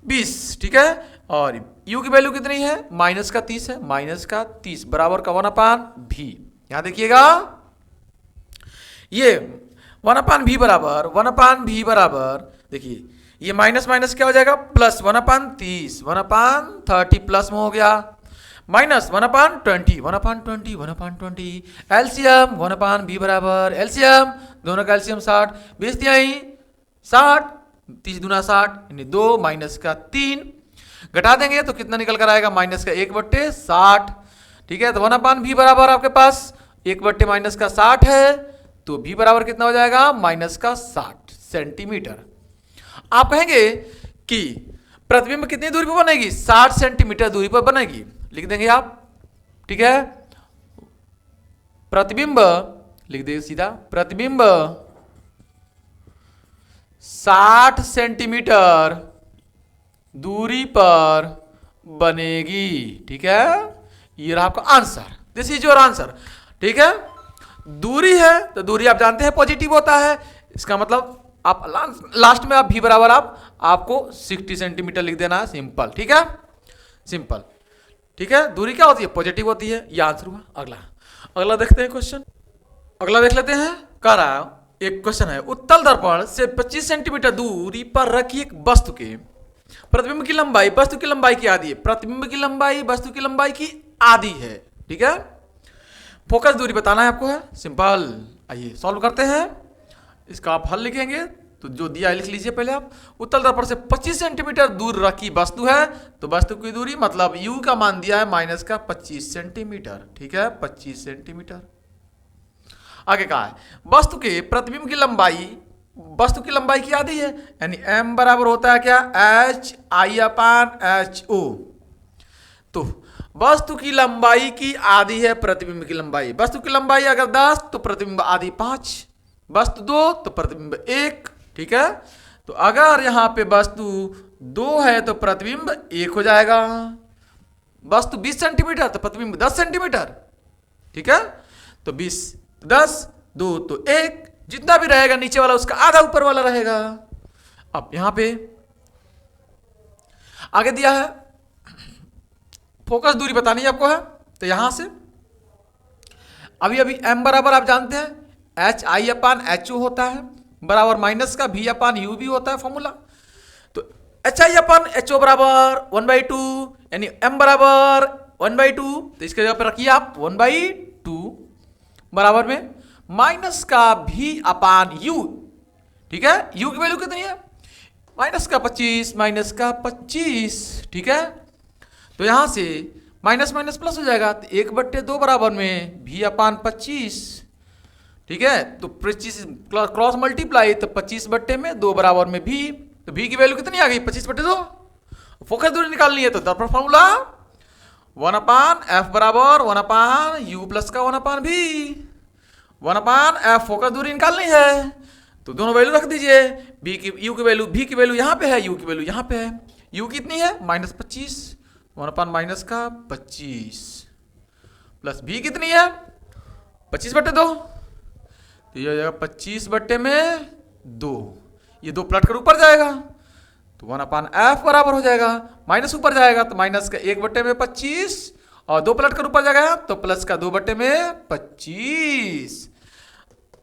20। ठीक है, और u की वैल्यू कितनी है, माइनस का 30 है, माइनस का 30 बराबर का 1/v। यहां देखिएगा ये 1/v बराबर देखिए ये माइनस माइनस क्या हो जाएगा, प्लस 1/30, 1/30 प्लस में हो गया, माइनस 1/20, एलसीएम 1/v बराबर, एलसीएम दोनों का एलसीएम 60, 20 तिहाई 60, 30 दूना 60, यानी 2 माइनस का 3, घटा देंगे तो कितना निकल कर आएगा, माइनस का 1/60। ठीक है, तो 1/v बराबर आपके पास 1/ माइनस का 60 है, तो v बराबर कितना हो जाएगा, माइनस का 60 सेंटीमीटर। आप कहेंगे कि प्रतिबिंब कितनी दूरी पर बनेगी, 60 सेंटीमीटर दूरी पर बनेगी, लिख देंगे आप। ठीक है, प्रतिबिंब लिख देंगे सीधा, प्रतिबिंब 60 सेंटीमीटर दूरी पर बनेगी। ठीक है, ये रहा आपका answer, this is your answer. ठीक है, दूरी है तो दूरी आप जानते हैं पॉजिटिव होता है, इसका मतलब आप लास्ट में आप भी बराबर आपको 60 सेंटीमीटर लिख देना है, सिंपल। ठीक है, सिंपल। ठीक है, दूरी क्या होती है, पॉजिटिव होती है, ये आंसर हुआ। अगला देखते हैं क्वेश्चन, अगला देख लेते हैं। कह रहा है एक क्वेश्चन है, उत्तल दर्पण से 25 सेंटीमीटर दूरी पर रखी एक वस्तु के प्रतिबिंब की लंबाई वस्तु की लंबाई की आधी है, प्रतिबिंब की लंबाई वस्तु की लंबाई की आधी है। ठीक है, फोकस दूरी बताना है आपको, है सिंपल। आइए सॉल्व करते हैं, इसका आप हल लिखेंगे तो जो दिया है लिख लीजिए पहले आप। उत्तल दर्पण से 25 सेंटीमीटर दूर रखी वस्तु है, तो वस्तु की दूरी मतलब u का मान दिया है माइनस का 25 सेंटीमीटर। ठीक है, 25 सेंटीमीटर। आगे कहा है वस्तु के प्रतिबिंब की लंबाई वस्तु की लंबाई की आधी है, यानी m बराबर होता है क्या, HI/HO। तो वस्तु की लंबाई की आधी है प्रतिबिंब की लंबाई, वस्तु की लंबाई अगर 10 तो प्रतिबिंब आधी 5, वस्तु 2 तो प्रतिबिंब 1। ठीक है, तो अगर यहां पे वस्तु 2 है तो प्रतिबिंब 1 हो जाएगा, वस्तु 20 सेंटीमीटर तो प्रतिबिंब 10 सेंटीमीटर। ठीक है, तो 20 10 2 तो 1, जितना भी रहेगा नीचे वाला उसका आधा ऊपर वाला रहेगा। अब यहां पे आगे दिया है फोकस दूरी बतानी है आपको, है तो यहां से अभी m बराबर आप जानते हैं HI/HO होता है, बराबर माइनस का V/U भी होता है फॉर्मूला। तो HI/HO बराबर 1/2, यानी m बराबर 1/2, तो इसके जगह पर रखिए आप 1/2 बराबर में माइनस का V/U। ठीक है, u की वैल्यू कितनी है, माइनस का 25। ठीक है, तो यहां से माइनस माइनस प्लस हो जाएगा, तो 1/2 बराबर में V/25। ठीक है, तो 25 क्रॉस मल्टीप्लाई तो 25/2 बराबर में V, तो V की वैल्यू कितनी आ गई, 25/2। फोकस दूरी निकालनी है तो दर्पण फॉर्मूला वन अपान एफ बराबर वन अपान यू प्लस का वन अपान भी। वन अपान एफ फोकस दूरी निकालनी है तो दोनों वैल्यू रख दीजिए। बी की यू की वैल्यू भी की वैल्यू यहाँ पे है, यू की वैल्यू यहाँ पे है। यू कितनी है -25, वन अपान माइनस का 25 प्लस भी कितनी है 25/2, तो ये हो जाएगा 25/2। ये 2 पलट कर ऊपर जाएगा तो वन अपान एफ बराबर हो जाएगा, माइनस ऊपर जाएगा तो माइनस का 1/25 और 2 पलट कर ऊपर जाएगा तो प्लस का 2/25।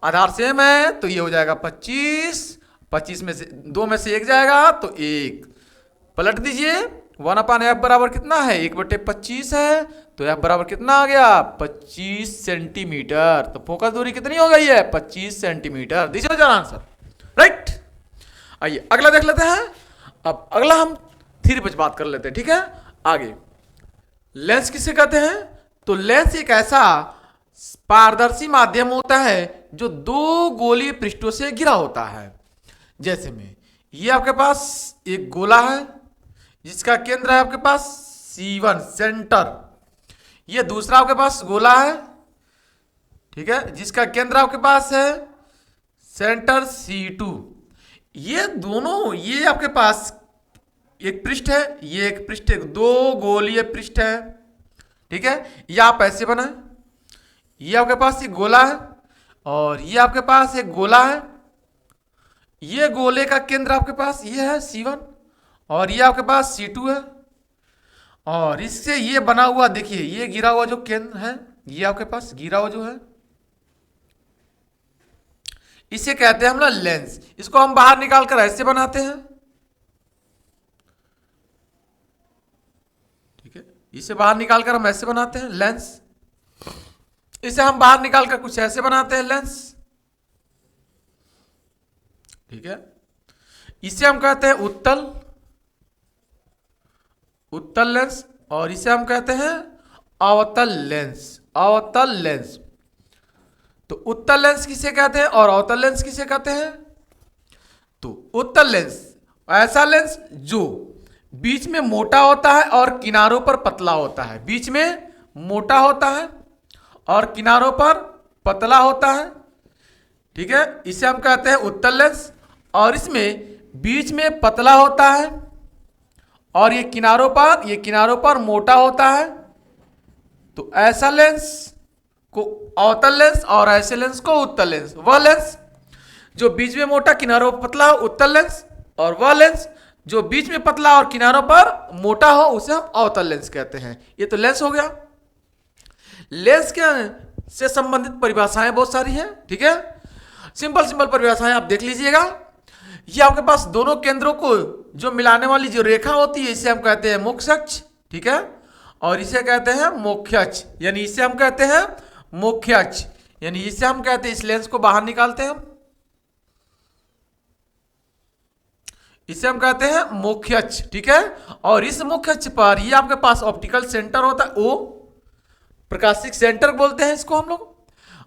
आधार सेम है तो ये हो जाएगा 25 में से 2 में से 1 जाएगा तो 1 पलट दीजिए। वन अपान एफ बराबर कितना है 1/25 है तो एफ बराबर कितना आ गया 25 सेंटीमीटर। तो फोकस दूरी कितनी हो गई है 25 सेंटीमीटर। दीजिए जरा आंसर, राइट। आइए अगला देख लेते हैं। अब अगला हम थ्योरी पे बात कर लेते हैं, ठीक है। आगे लेंस किसे कहते हैं, तो लेंस एक ऐसा पारदर्शी माध्यम होता है जो 2 गोलीय पृष्ठों से घिरा होता है। जैसे में ये आपके पास एक गोला है जिसका केंद्र है आपके पास C1 सेंटर, ये दूसरा आपके पास गोला है, ठीक है, जिसका केंद्र आपके पास है सेंटर C2। ये दोनों, ये आपके पास एक पृष्ठ है, ये एक पृष्ठ, एक 2 गोलीय पृष्ठ है, ठीक है। ये आप ऐसे बनाए, ये आपके पास एक गोला है और ये आपके पास एक गोला है। ये गोले का केंद्र आपके पास ये है C1 और ये आपके पास C2 है और इससे ये बना हुआ देखिए ये गिरा हुआ जो केंद्र है, ये आपके पास गिरा हुआ जो है, इसे कहते हैं हम लोग लेंस। इसको हम बाहर निकाल कर ऐसे बनाते हैं, ठीक है। इसे बाहर निकाल कर हम ऐसे बनाते हैं लेंस। इसे हम बाहर निकाल कर कुछ ऐसे बनाते हैं लेंस, ठीक है। इसे हम कहते हैं उत्तल लेंस और इसे हम कहते हैं अवतल लेंस। तो उत्तल लेंस किसे कहते हैं और अवतल लेंस किसे कहते हैं, तो उत्तल लेंस ऐसा लेंस जो बीच में मोटा होता है और किनारों पर पतला होता है। बीच में मोटा होता है और किनारों पर पतला होता है, ठीक है, इसे हम कहते हैं उत्तल लेंस। और इसमें बीच में पतला होता है और ये किनारों पर मोटा होता है, तो ऐसा लेंस को अवतल लेंस और ऐसे लेंस को उत्तल लेंस। वह लेंस जो बीच में मोटा किनारों पर पतला हो उत्तल लेंस, और वह लेंस जो बीच में पतला और किनारों पर मोटा हो उसे हम अवतल लेंस कहते हैं। ये तो लेंस हो गया। लेंस के से संबंधित परिभाषाएं बहुत सारी हैं, ठीक है। सिंपल परिभाषाएं आप देख लीजिएगा। ये आपके पास दोनों केंद्रों को जो मिलाने वाली जो रेखा होती है इसे हम कहते हैं मुख्य अक्ष, ठीक है, और इसे कहते हैं मुख्य अक्ष, यानी इसे हम कहते हैं मुख्य अक्ष, यानी इसे हम कहते हैं, इस लेंस को बाहर निकालते हैं, इसे हम कहते हैं मुख्य अक्ष, ठीक है। और इस मुख्य अक्ष पर ये आपके पास ऑप्टिकल सेंटर होता है, ओ प्रकाशिक सेंटर बोलते हैं इसको हम लोग,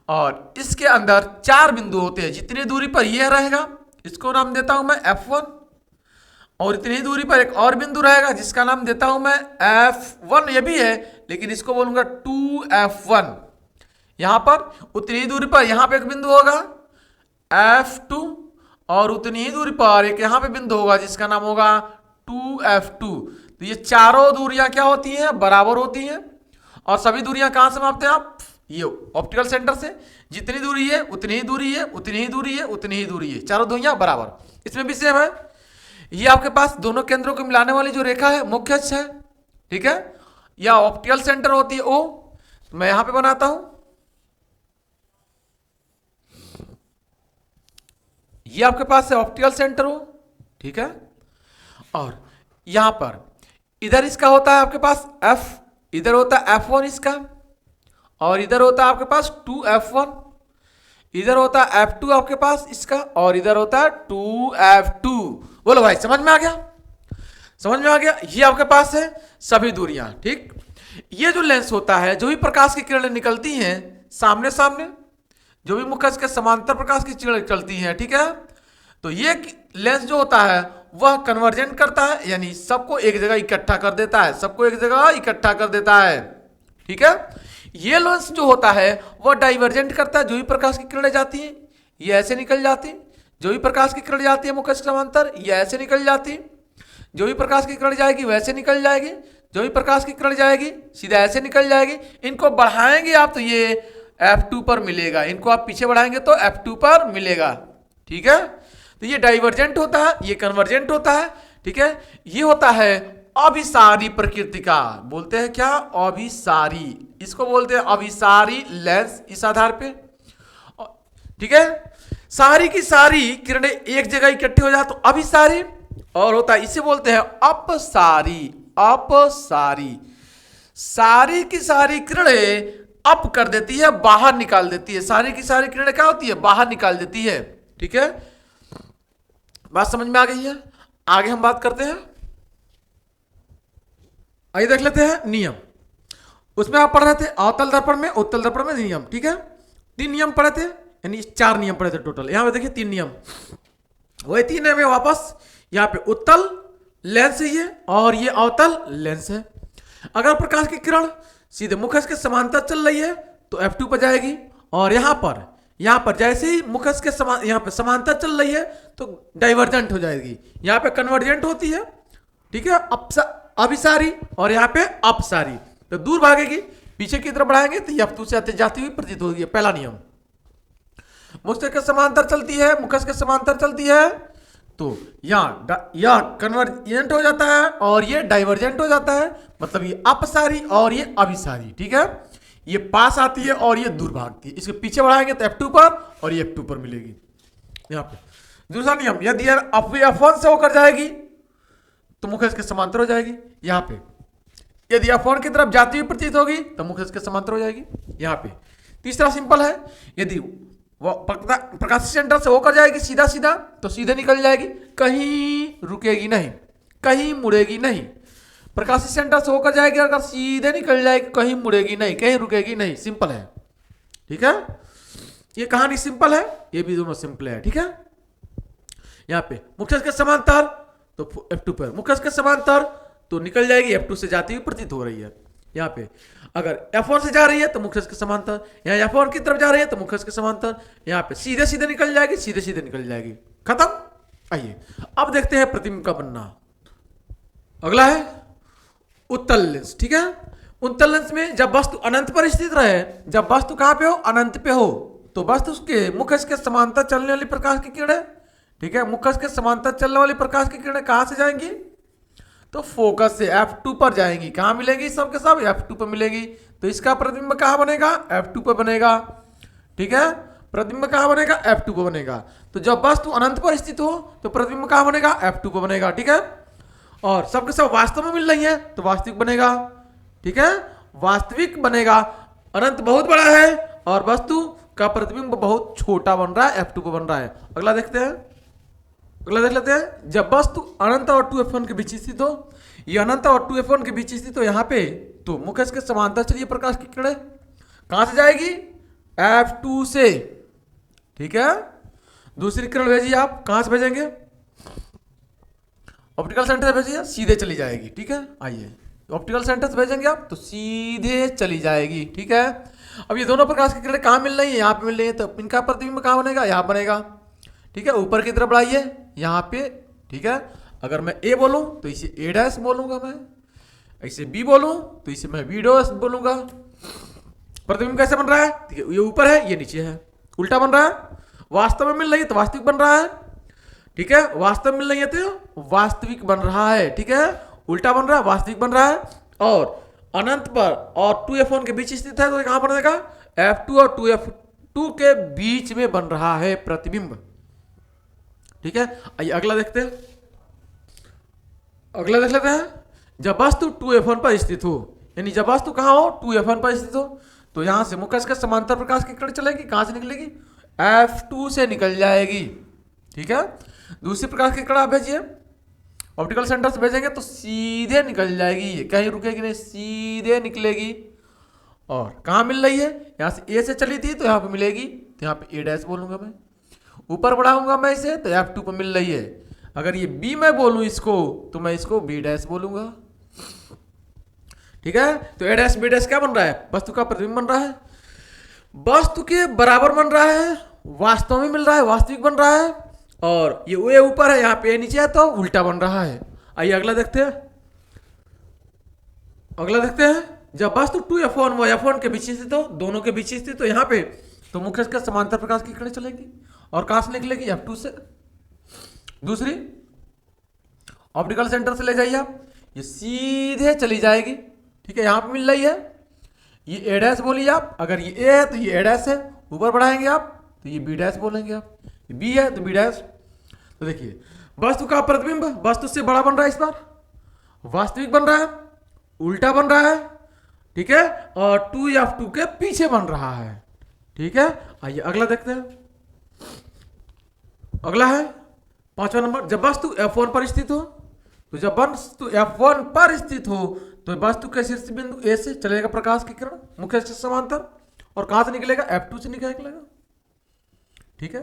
और इसके अंदर 4 बिंदु होते हैं। जितनी दूरी पर यह रहेगा इसको नाम देता हूं मैं F1, और इतनी दूरी पर एक और बिंदु रहेगा जिसका नाम देता हूं मैं F1, ये भी है लेकिन इसको बोलूंगा 2F1। यहां पर उतनी दूरी पर यहां पे एक बिंदु होगा F2 और उतनी ही दूरी पर एक यहां पे बिंदु होगा जिसका नाम होगा 2F2। तो ये चारों दूरियां क्या होती हैं, बराबर होती हैं। और सभी दूरियां कहां से मापते हैं आप, ये ऑप्टिकल सेंटर से। जितनी दूरी है उतनी ही दूरी है, उतनी ही दूरी है, उतनी ही दूरी है, चारों दूरियां बराबर। इसमें भी सेम है। ये आपके पास दोनों केंद्रों को मिलाने वाली जो रेखा है मुख्य अक्ष है, ठीक है, या ऑप्टिकल सेंटर होती है ओ। तो मैं यहां पे बनाता हूं, ये आपके पास है ऑप्टिकल सेंटर हो, ठीक है। और यहां पर इधर इसका होता है आपके पास F, इधर होता है F1 इसका, और इधर होता है आपके पास 2F1, इधर होता है F2 आपके पास इसका, और इधर होता है 2F2। बोलो भाई समझ में आ गया, समझ में आ गया। ये आपके पास है सभी दूरियां, ठीक। ये जो लेंस होता है, जो भी प्रकाश की किरणें निकलती हैं सामने सामने, जो भी मुख्य अक्ष के समांतर प्रकाश की किरणें निकलती हैं, ठीक है, तो ये लेंस जो होता है वह कन्वर्जेंट करता है, यानी सबको एक जगह इकट्ठा कर देता है, सबको एक जगह इकट्ठा कर देता है। ठीक है, ये लेंस जो होता है वह डाइवर्जेंट करता है, जो भी प्रकाश की किरणें जाती हैं ये ऐसे निकल जाती हैं, जो भी प्रकाश की किरण जाती है मुख्य के समांतर ये ऐसे निकल जाती है, जो भी प्रकाश की किरण जाएगी वैसे निकल जाएगी, जो भी प्रकाश की किरण जाएगी सीधा ऐसे निकल जाएगी। इनको बढ़ाएंगे आप तो ये F2 पर मिलेगा, इनको आप पीछे बढ़ाएंगे तो F2 पर मिलेगा। ठीक है, तो ये डाइवर्जेंट होता है, ये कन्वर्जेंट होता है। ठीक है, ये होता है अभिसारी प्रकृति का, बोलते हैं क्या, अभिसारी, इसको बोलते हैं अभिसारी लेंस इस आधार पे। ठीक है, सारी की सारी किरणें एक जगह इकट्ठी हो जाए तो अभिसारी, और होता है इसे बोलते हैं अपसारी। अपसारी, सारी की सारी किरणें अप कर देती है, बाहर निकाल देती है, सारी की सारी किरणें क्या होती है, बाहर निकाल देती है। ठीक है, बात समझ में आ गई है। आगे हम बात करते हैं, आइए देख लेते हैं नियम। उसमें आप पढ़ रहे थे अवतल दर्पण में, उत्तल दर्पण में नियम। ठीक है, 3 नियम पढ़े थे, यानी 4 नियम पढ़े थे टोटल। यहां पे देखिए 3 नियम, वही 3 है में वापस। यहां पे उत्तल लेंस है ये, और ये अवतल लेंस है। अगर प्रकाश की किरण सीधे मुखस के समांतर चल रही है तो F2 पर जाएगी, और यहां पर जैसे ही मुखस के यहाँ पे समांतर चल रही है तो डाइवर्जेंट हो जाएगी, यहाँ पे कन्वर्जेंट होती है। ठीक है, अभिसारी, और यहाँ पे अपसारी, तो दूर भागेगी, पीछे की तरफ बढ़ाएंगे तो F2 से जाती हुई प्रतीत होगी। पहला नियम, मुखस के समांतर चलती है, मुखस के समांतर चलती है तो यह कन्वर्जेंट हो जाता है और ये डाइवर्जेंट हो जाता है, मतलब ये अपसारी और ये अभिसारी। ठीक है, ये पास आती है और ये दूर भागती है, इसके पीछे बढ़ाएंगे तो F2 पर, और ये F2 पर मिलेगी यहाँ पे। दूसरा नियम, यदि F1 से होकर जाएगी तो मुखस के समांतर हो जाएगी यहाँ पे, यदि F1 की तरफ जाती हुई प्रतीत होगी तो मुखस के समांतर हो जाएगी यहाँ पे। तीसरा सिंपल है, यदि वो प्रकाशी सेंटर से होकर जाएगी सीधा सीधा तो सीधे निकल जाएगी, कहीं रुकेगी नहीं, कहीं मुड़ेगी नहीं। प्रकाशी सेंटर से होकर जाएगी अगर सीधे निकल जाएगी, कहीं मुड़ेगी नहीं, कहीं रुकेगी नहीं, सिंपल है। ठीक है, ये कहानी सिंपल है, ये भी दोनों सिंपल है। ठीक है, यहाँ पे मुख्य के समांतर तो F2 पर, मुख्य के समांतर तो निकल जाएगी, F2 से जाती हुई प्रतीत हो रही है। यहाँ पे अगर F1 से जा रही है तो मुख्य के समांतर, यहाँ F1 की तरफ जा रही है तो मुख्य के समांतर, यहाँ पे सीधे सीधे निकल जाएगी, सीधे सीधे निकल जाएगी, खत्म। आइए अब देखते हैं प्रतिबिंब का बनना। अगला है उत्तल लेंस। ठीक है, उत्तल लेंस में जब वस्तु अनंत पर स्थित रहे, जब वस्तु कहां पे हो, अनंत पे हो, तो वस्तु उसके मुख्य के समांतर चलने वाली प्रकाश की किरणें, ठीक है, मुख्य के समांतर चलने वाली प्रकाश की किरणें कहां से जाएंगी, तो फोकस से F2 पर जाएंगी। कहां मिलेगी, सब के सब F2 पर मिलेगी, तो इसका प्रतिबिंब कहां बनेगा, F2 पर बनेगा। ठीक है, प्रतिबिंब कहां बनेगा, F2 पर बनेगा। तो जब वस्तु अनंत पर स्थित हो तो प्रतिबिंब कहां बनेगा, F2 पर बनेगा। ठीक है, और सबके सब वास्तव में मिल रही है तो वास्तविक बनेगा। ठीक है, वास्तविक बनेगा, अनंत बहुत बड़ा है और वस्तु का प्रतिबिंब बहुत छोटा बन रहा है, F2 पर बन रहा है। अगला देखते हैं, अगला देख लेते हैं, जब वस्तु अनंत और 2F1 के बीच स्थित हो, ये अनंत और 2F1 के बीच स्थित हो यहाँ पे, तो मुख्य के समांतर चलिए प्रकाश की किरणें कहां से जाएगी, F2 से। ठीक है, दूसरी किरण भेजिए, आप कहां से भेजेंगे, ऑप्टिकल सेंटर से भेजिए, सीधे चली जाएगी। ठीक है, आइए ऑप्टिकल सेंटर से भेजेंगे आप तो सीधे चली जाएगी। ठीक है, अब ये दोनों प्रकाश की किरणें कहां मिल रही है, यहाँ पे मिल रही है, तो इनका प्रतिबिंब कहां बनेगा, यहाँ बनेगा। ठीक है, ऊपर की तरफ बढ़ाइए यहाँ पे। ठीक है, अगर मैं A बोलूं तो इसे A' बोलूंगा मैं, ऐसे B बोलूं तो इसे मैं B' बोलूंगा। प्रतिबिंब कैसे बन रहा है, ठीक है, ये ऊपर है ये नीचे है, उल्टा बन रहा है, वास्तव में मिल रही है तो वास्तविक बन रहा है। ठीक है, वास्तव में मिल रही है तो वास्तविक बन रहा है। ठीक है, उल्टा बन रहा है, वास्तविक बन रहा है। और अनंत पर और 2F1 के बीच स्थित है तो कहां पर बनेगा, F2 और 2F2 के बीच में बन रहा है प्रतिबिंब। ठीक है, आइए अगला देखते हैं, अगला देख लेते हैं, जब वस्तु 2F1 पर स्थित हो, यानी जब वस्तु कहां हो, 2F1 पर स्थित हो, तो यहां से मुख्य के समांतर प्रकाश की किरण चलेगी, कहां से निकलेगी, F2 से निकल जाएगी। ठीक है, दूसरी प्रकाश की किरण आप भेजिए, ऑप्टिकल सेंटर से भेजेंगे तो सीधे निकल जाएगी, कहीं रुकेगी नहीं, सीधे निकलेगी। और कहां मिल रही है, यहां से A से चली थी तो यहां पे मिलेगी, तो यहां पे A' बोलूंगा मैं। ऊपर बढ़ाऊंगा मैं इसे तो F2 पर मिल रही है, अगर ये बी मैं बोलूं इसको तो मैं इसको बी डैश बोलूंगा। ठीक है, तो ए डैश बी डैश क्या बन रहा है? वस्तु का प्रतिबिंब बन रहा है, वस्तु के बराबर बन रहा है, वास्तव में मिल रहा है, वास्तविक बन रहा है। और ये ऊपर है, यहाँ पे ए नीचे है तो उल्टा बन रहा है। आइए अगला देखते हैं। अगला देखते हैं, जब वस्तु 2f1 व f1 के बीच स्थित हो, दोनों के बीच स्थित हो यहाँ पे, तो मुख्य के समांतर प्रकाश की किरणें चलेगी और कहां से निकलेगी? f2 से। दूसरी ऑप्टिकल सेंटर से ले जाइए आप, ये सीधे चली जाएगी। ठीक है, यहां पे मिल रही है, ये ए डैश बोलिए आप। अगर ये ए है तो ये ए डैश है, ऊपर बढ़ाएंगे आप तो ये बी डैश बोलेंगे आप, ये बी है तो बी डैश। तो देखिए वस्तु का प्रतिबिंब वस्तु से बड़ा बन रहा है, इस बार वास्तविक बन रहा है, उल्टा बन रहा है। ठीक है, और 2f2 के पीछे बन रहा है। ठीक है, आइए अगला देखते हैं। अगला है 5वां नंबर, जब वस्तु f1 पर स्थित हो, तो जब वस्तु f1 पर स्थित हो तो वस्तु के शीर्ष बिंदु A से चलेगा प्रकाश की किरण मुख्य अक्ष से समांतर, और कहां से निकलेगा? f2 से निकलेगा। ठीक है,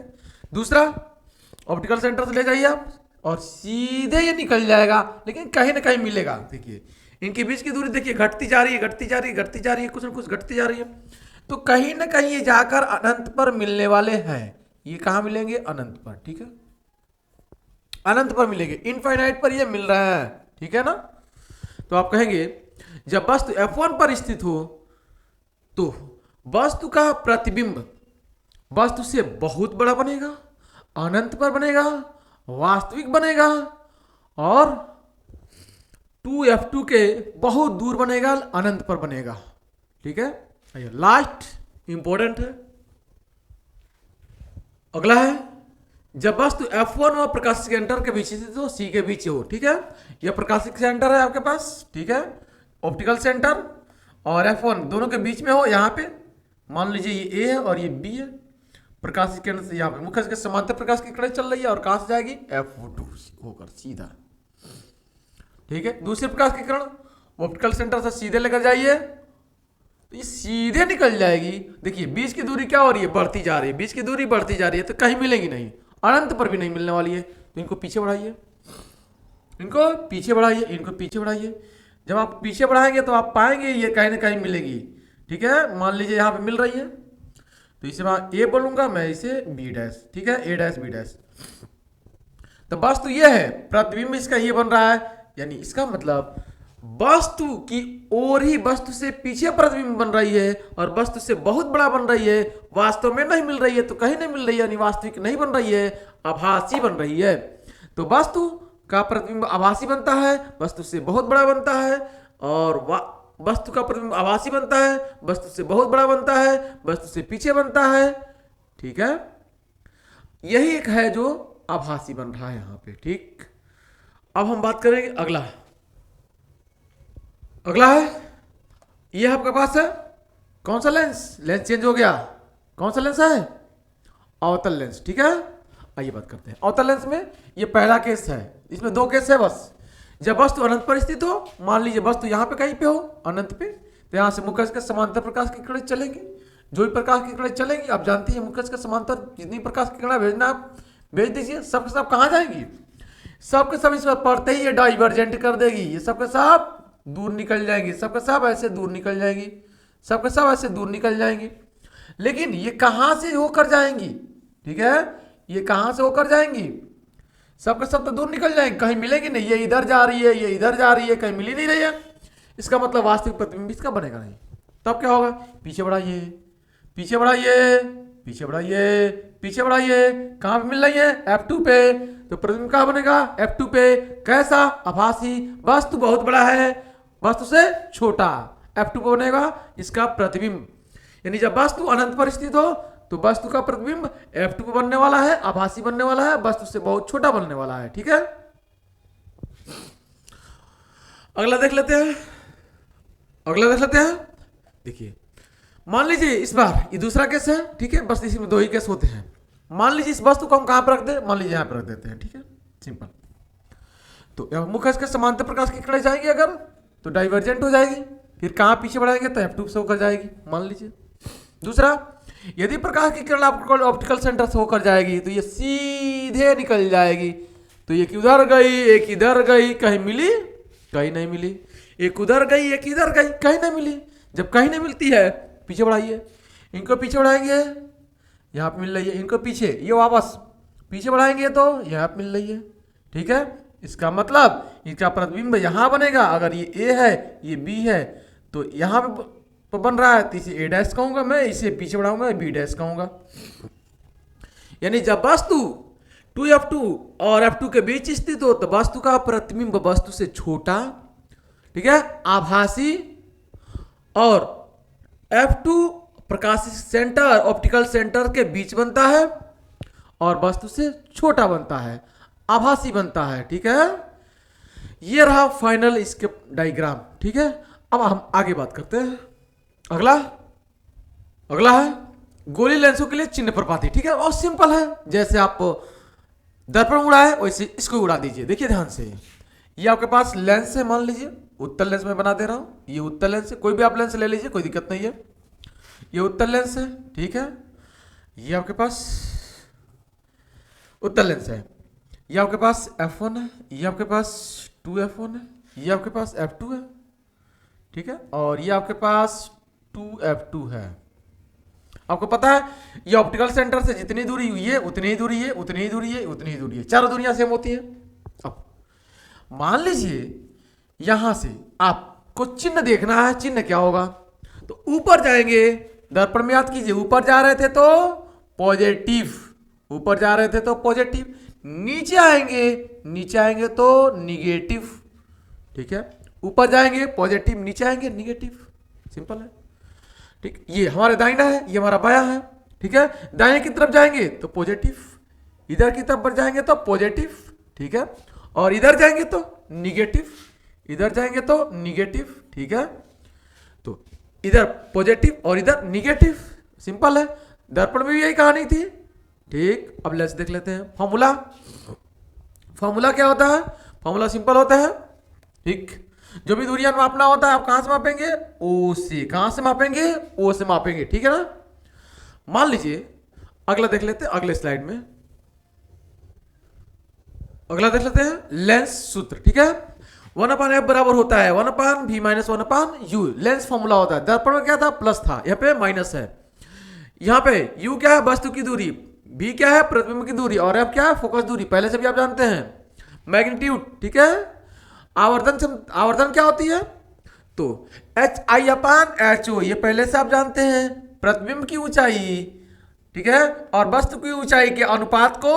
दूसरा ऑप्टिकल सेंटर से ले जाइए आप और सीधे ये निकल जाएगा, लेकिन कहीं ना कहीं मिलेगा। देखिए इनके बीच की दूरी देखिए घटती जा रही है, घटती जा रही है, घटती जा रही है, कुछ ना कुछ घटती जा रही है। तो कहीं ना कहीं ये जाकर अनंत पर मिलने वाले हैं। ये कहां मिलेंगे? अनंत पर। ठीक है, अनंत पर मिलेंगे, इनफाइनाइट पर ये मिल रहा है। ठीक है ना, तो आप कहेंगे जब वस्तु f1 पर स्थित हो तो वस्तु का प्रतिबिंब वस्तु से बहुत बड़ा बनेगा, अनंत पर बनेगा, वास्तविक बनेगा, और 2f2 के बहुत दूर बनेगा, अनंत पर बनेगा। ठीक है, लास्ट इंपॉर्टेंट है। अगला है, जब वस्तु f1 और प्रकाशिक सेंटर के बीच स्थित हो, C के बीच हो। ठीक है, यह प्रकाशिक सेंटर है आपके पास। ठीक है, ऑप्टिकल सेंटर और f1 दोनों के बीच में हो, यहाँ पे मान लीजिए ये A है और ये B है। प्रकाशिक केंद्र से यहाँ पे मुख्य के समांतर प्रकाश की किरण चल रही है, और कहां से जाएगी? f2 होकर सीधा। ठीक है, दूसरे प्रकाश की किरण ऑप्टिकल सेंटर से सीधे लेकर जाइए तो ये सीधे निकल जाएगी। देखिए बीच की दूरी क्या हो रही है? बढ़ती जा रही है, बीच की दूरी बढ़ती जा रही है, तो कहीं मिलेगी नहीं, अनंत पर भी नहीं मिलने वाली है। तो इनको पीछे बढ़ाइए, इनको पीछे बढ़ाइए, इनको पीछे बढ़ाइए। जब आप पीछे बढ़ाएंगे तो आप पाएंगे ये कहीं ना कहीं मिलेगी। ठीक है, मान लीजिए यहाँ पे मिल रही है, तो इसे मैं ए बोलूंगा, मैं इसे बी डैश। ठीक है, ए डैश बी डैश। तो वस्तु ये है, प्रतिबिंब इसका ये बन रहा है, यानी इसका मतलब वस्तु की ओर ही वस्तु से पीछे प्रतिबिंब बन रही है, और वस्तु से बहुत बड़ा बन रही है, वास्तव में नहीं मिल रही है, तो कहीं नहीं मिल रही है, यानी वास्तविक नहीं बन रही है, आभासी बन रही है। तो वस्तु का प्रतिबिंब आभासी बनता है, वस्तु से बहुत बड़ा बनता है, और वस्तु का प्रतिबिंब आभासी बनता है, वस्तु से बहुत बड़ा बनता है, वस्तु से पीछे बनता है। ठीक है, यही एक है जो आभासी बन रहा है यहाँ पे। ठीक, अब हम बात करेंगे अगला। अगला है, ये आपके पास है कौन सा लेंस? लेंस चेंज हो गया, कौन सा लेंस है? अवतल लेंस। ठीक है, आइए बात करते हैं अवतल लेंस में। ये पहला केस है, इसमें दो केस है बस। जब वस्तु अनंत पर स्थित हो, मान लीजिए वस्तु यहाँ पे कहीं पे हो, अनंत पे, तो यहाँ से मुख्य के समांतर प्रकाश की किरणें चलेंगी। जो भी प्रकाश की किरणें चलेंगी, आप जानते हैं मुख्य के समांतर जितनी प्रकाश की किरणें भेजना आप भेज दीजिए, सब के सब कहाँ जाएंगी? सब के सब इसमें पढ़ते ही ये डाइवर्जेंट कर देगी, ये सब के सब दूर निकल जाएंगी, सब के सब ऐसे दूर निकल जाएंगी, सब के सब ऐसे दूर निकल जाएंगी। लेकिन ये कहाँ से होकर जाएंगी? ठीक है, ये कहाँ से होकर जाएंगी? सबके सब तो दूर निकल जाएंगे, कहीं मिलेगी नहीं। ये इधर जा रही है, ये इधर जा रही है, कहीं मिल ही नहीं रही है। इसका मतलब वास्तविक प्रतिबिंब इसका बनेगा नहीं। तब क्या होगा? पीछे बढ़ाइए, पीछे बढ़ाइए, पीछे बढ़ाइए, पीछे बढ़ाइए, कहाँ पे मिल रही है? f2 पे। तो प्रतिबिंब कहाँ बनेगा? f2 पे। कैसा? आभासी। वस्तु बहुत बड़ा है, वस्तु से छोटा, f2 पे बनेगा इसका प्रतिबिंब। यानी जब वस्तु अनंत पर स्थित हो तो वस्तु का प्रतिबिंब f2 पे बनने वाला है, आभासी बनने वाला है, वस्तु से बहुत छोटा बनने वाला है। ठीक है, अगला देख लेते हैं, अगला देख लेते हैं। देखिए मान लीजिए इस बार ये दूसरा केस है। ठीक है, बस इसी में दो ही केस होते हैं। मान लीजिए इस वस्तु को हम कहां पर रख दे? मान लीजिए यहां पर रख देते हैं। ठीक है, सिंपल। तो मुख्य इसके समांतर प्रकाश की किरणें जाएगी अगर, तो डाइवर्जेंट हो जाएगी। फिर कहां पीछे बढ़ाएंगे? तो f2 से होकर जाएगी, मान लीजिए। दूसरा, यदि प्रकाश की किरण आपको ऑप्टिकल सेंटर से होकर जाएगी तो ये सीधे निकल जाएगी, तो एक उधर गई एक इधर गई, कहीं मिली? कहीं नहीं मिली। एक उधर गई एक इधर गई, कहीं नहीं मिली। जब कहीं नहीं मिलती है पीछे बढ़ाइए, इनको पीछे बढ़ाएंगे, यहाँ पे मिल रही है, इनको पीछे, ये वापस पीछे बढ़ाएंगे तो यहाँ पे मिल रही है। ठीक है, इसका मतलब इसका प्रतिबिंब यहाँ बनेगा। अगर ये ए है ये बी है तो यहाँ पे बन रहा है, तो इसे ए डैश कहूँगा मैं, इसे पीछे बढ़ाऊंगा बी डैश कहूँगा। यानी जब वस्तु 2F2 और F2 के बीच स्थित हो तो वस्तु का प्रतिबिंब वस्तु से छोटा, ठीक है, आभासी, और F2 प्रकाशित सेंटर ऑप्टिकल सेंटर के बीच बनता है और वस्तु से छोटा बनता है, आभासी बनता है। ठीक है, ये रहा फाइनल इसके डायग्राम। ठीक है, अब हम आगे बात करते हैं। अगला है गोली लेंसों के लिए चिन्ह प्रपाती। ठीक है, और सिंपल है, जैसे आप दर्पण उड़ाए वैसे इसको उड़ा दीजिए। देखिए ध्यान से, ये आपके पास लेंस है, मान लीजिए उत्तल लेंस में बना दे रहा हूं, ये उत्तल लेंस है, कोई भी आप लेंस ले लीजिए, कोई दिक्कत नहीं है। ये उत्तल लेंस है, ठीक है, ये आपके पास उत्तल लेंस है, ये आपके पास F1 है, ये आपके पास 2F1 है, ये आपके पास F2 है, ठीक है, और ये आपके पास 2F2 है। आपको पता है ये ऑप्टिकल सेंटर से जितनी दूरी हुई है उतनी ही दूरी है, उतनी ही दूरी है, उतनी ही दूरी है, चारों दूरियां सेम होती है। अब मान लीजिए यहां से आपको चिन्ह देखना है, चिन्ह क्या होगा? तो ऊपर जाएंगे, दर्पण में याद कीजिए, ऊपर जा रहे थे तो पॉजिटिव, ऊपर जा रहे थे तो पॉजिटिव, नीचे आएंगे तो निगेटिव। ठीक है, ऊपर जाएंगे पॉजिटिव, नीचे आएंगे निगेटिव, सिंपल है। ठीक, ये हमारे दाहिना है, ये हमारा बायां है। ठीक है, दाहिने की तरफ जाएंगे तो पॉजिटिव, इधर की तरफ बढ़ जाएंगे तो पॉजिटिव, ठीक है, और इधर जाएंगे तो निगेटिव, इधर जाएंगे तो निगेटिव। ठीक है, तो इधर पॉजिटिव और इधर निगेटिव, सिंपल है। दर्पण में भी यही कहानी थी। ठीक, अब लेट्स देख लेते हैं फॉर्मूला क्या होता है? फॉर्मूला सिंपल होता है। ठीक, जो भी दूरियां मापना होता है आप कहां से मापेंगे? ओ से। कहां से मापेंगे? ओ से मापेंगे, ठीक है ना। मान लीजिए अगला देख लेते हैं, अगले स्लाइड में अगला देख लेते हैं लेंस सूत्र। ठीक है, 1/f बराबर होता है 1/v minus 1/u, lens formula होता है। दर्पण में क्या था? प्लस था, यहाँ पे माइनस है। यहाँ पे u क्या है? वस्तु की दूरी, v क्या है? प्रतिबिंब की दूरी, और f क्या है? फोकस दूरी, पहले से भी आप जानते हैं। मैग्नीट्यूड, ठीक है, आवर्धन क्या होती है? तो HI/HO, ये पहले से आप जानते हैं। प्रतिबिंब की ऊंचाई, ठीक है, और वस्तु की ऊंचाई के अनुपात को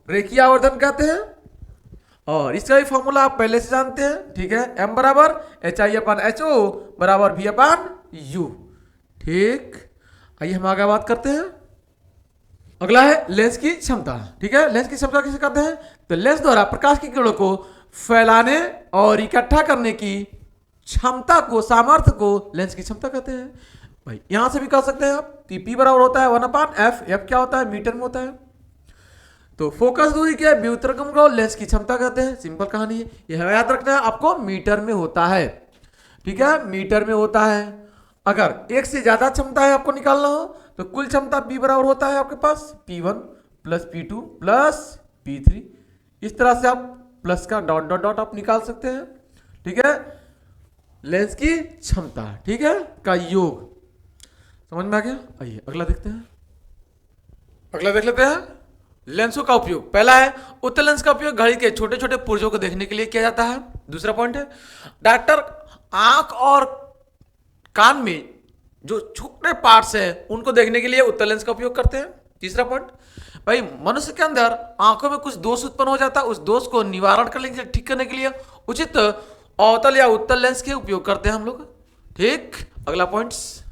रेखीय आवर्धन कहते हैं, और इसका भी फॉर्मूला आप पहले से जानते हैं। ठीक है, m बराबर HI/HO बराबर v/u। ठीक, आइए हम आगे बात करते हैं। अगला है लेंस की क्षमता। ठीक है, लेंस की क्षमता किसे कहते हैं? तो लेंस द्वारा प्रकाश की किरणों को फैलाने और इकट्ठा करने की क्षमता को, सामर्थ्य को लेंस की क्षमता कहते हैं। भाई यहां से भी कह सकते हैं आप, P बराबर होता है 1/f, f क्या होता है? मीटर में होता है। तो फोकस दूरी के व्युत्क्रम को लेंस की क्षमता कहते हैं, सिंपल कहानी है। यह याद रखना है आपको, मीटर में होता है। ठीक है, मीटर में होता है। अगर एक से ज्यादा क्षमता है आपको निकालना हो तो कुल क्षमता P बराबर होता है आपके पास P1 plus P2 plus P3। इस तरह से आप प्लस का डॉट डॉट डॉट आप निकाल सकते हैं। ठीक है, लेंस की क्षमता, ठीक है, का योग। समझ में आ गया? आइए अगला देखते हैं। अगला देख लेते हैं लेंसों का उपयोग। पहला है उत्तल लेंस का उपयोग घड़ी के छोटे छोटे पुर्जों को देखने के लिए किया जाता है। दूसरा पॉइंट है डॉक्टर आंख और कान में जो छोटे पार्ट्स हैं उनको देखने के लिए उत्तल लेंस का उपयोग करते हैं। तीसरा पॉइंट, भाई मनुष्य के अंदर आंखों में कुछ दोष उत्पन्न हो जाता है, उस दोष को निवारण करने के लिए, ठीक करने के लिए उचित अवतल या उत्तल लेंस के उपयोग करते हैं हम लोग। ठीक, अगला पॉइंट्स,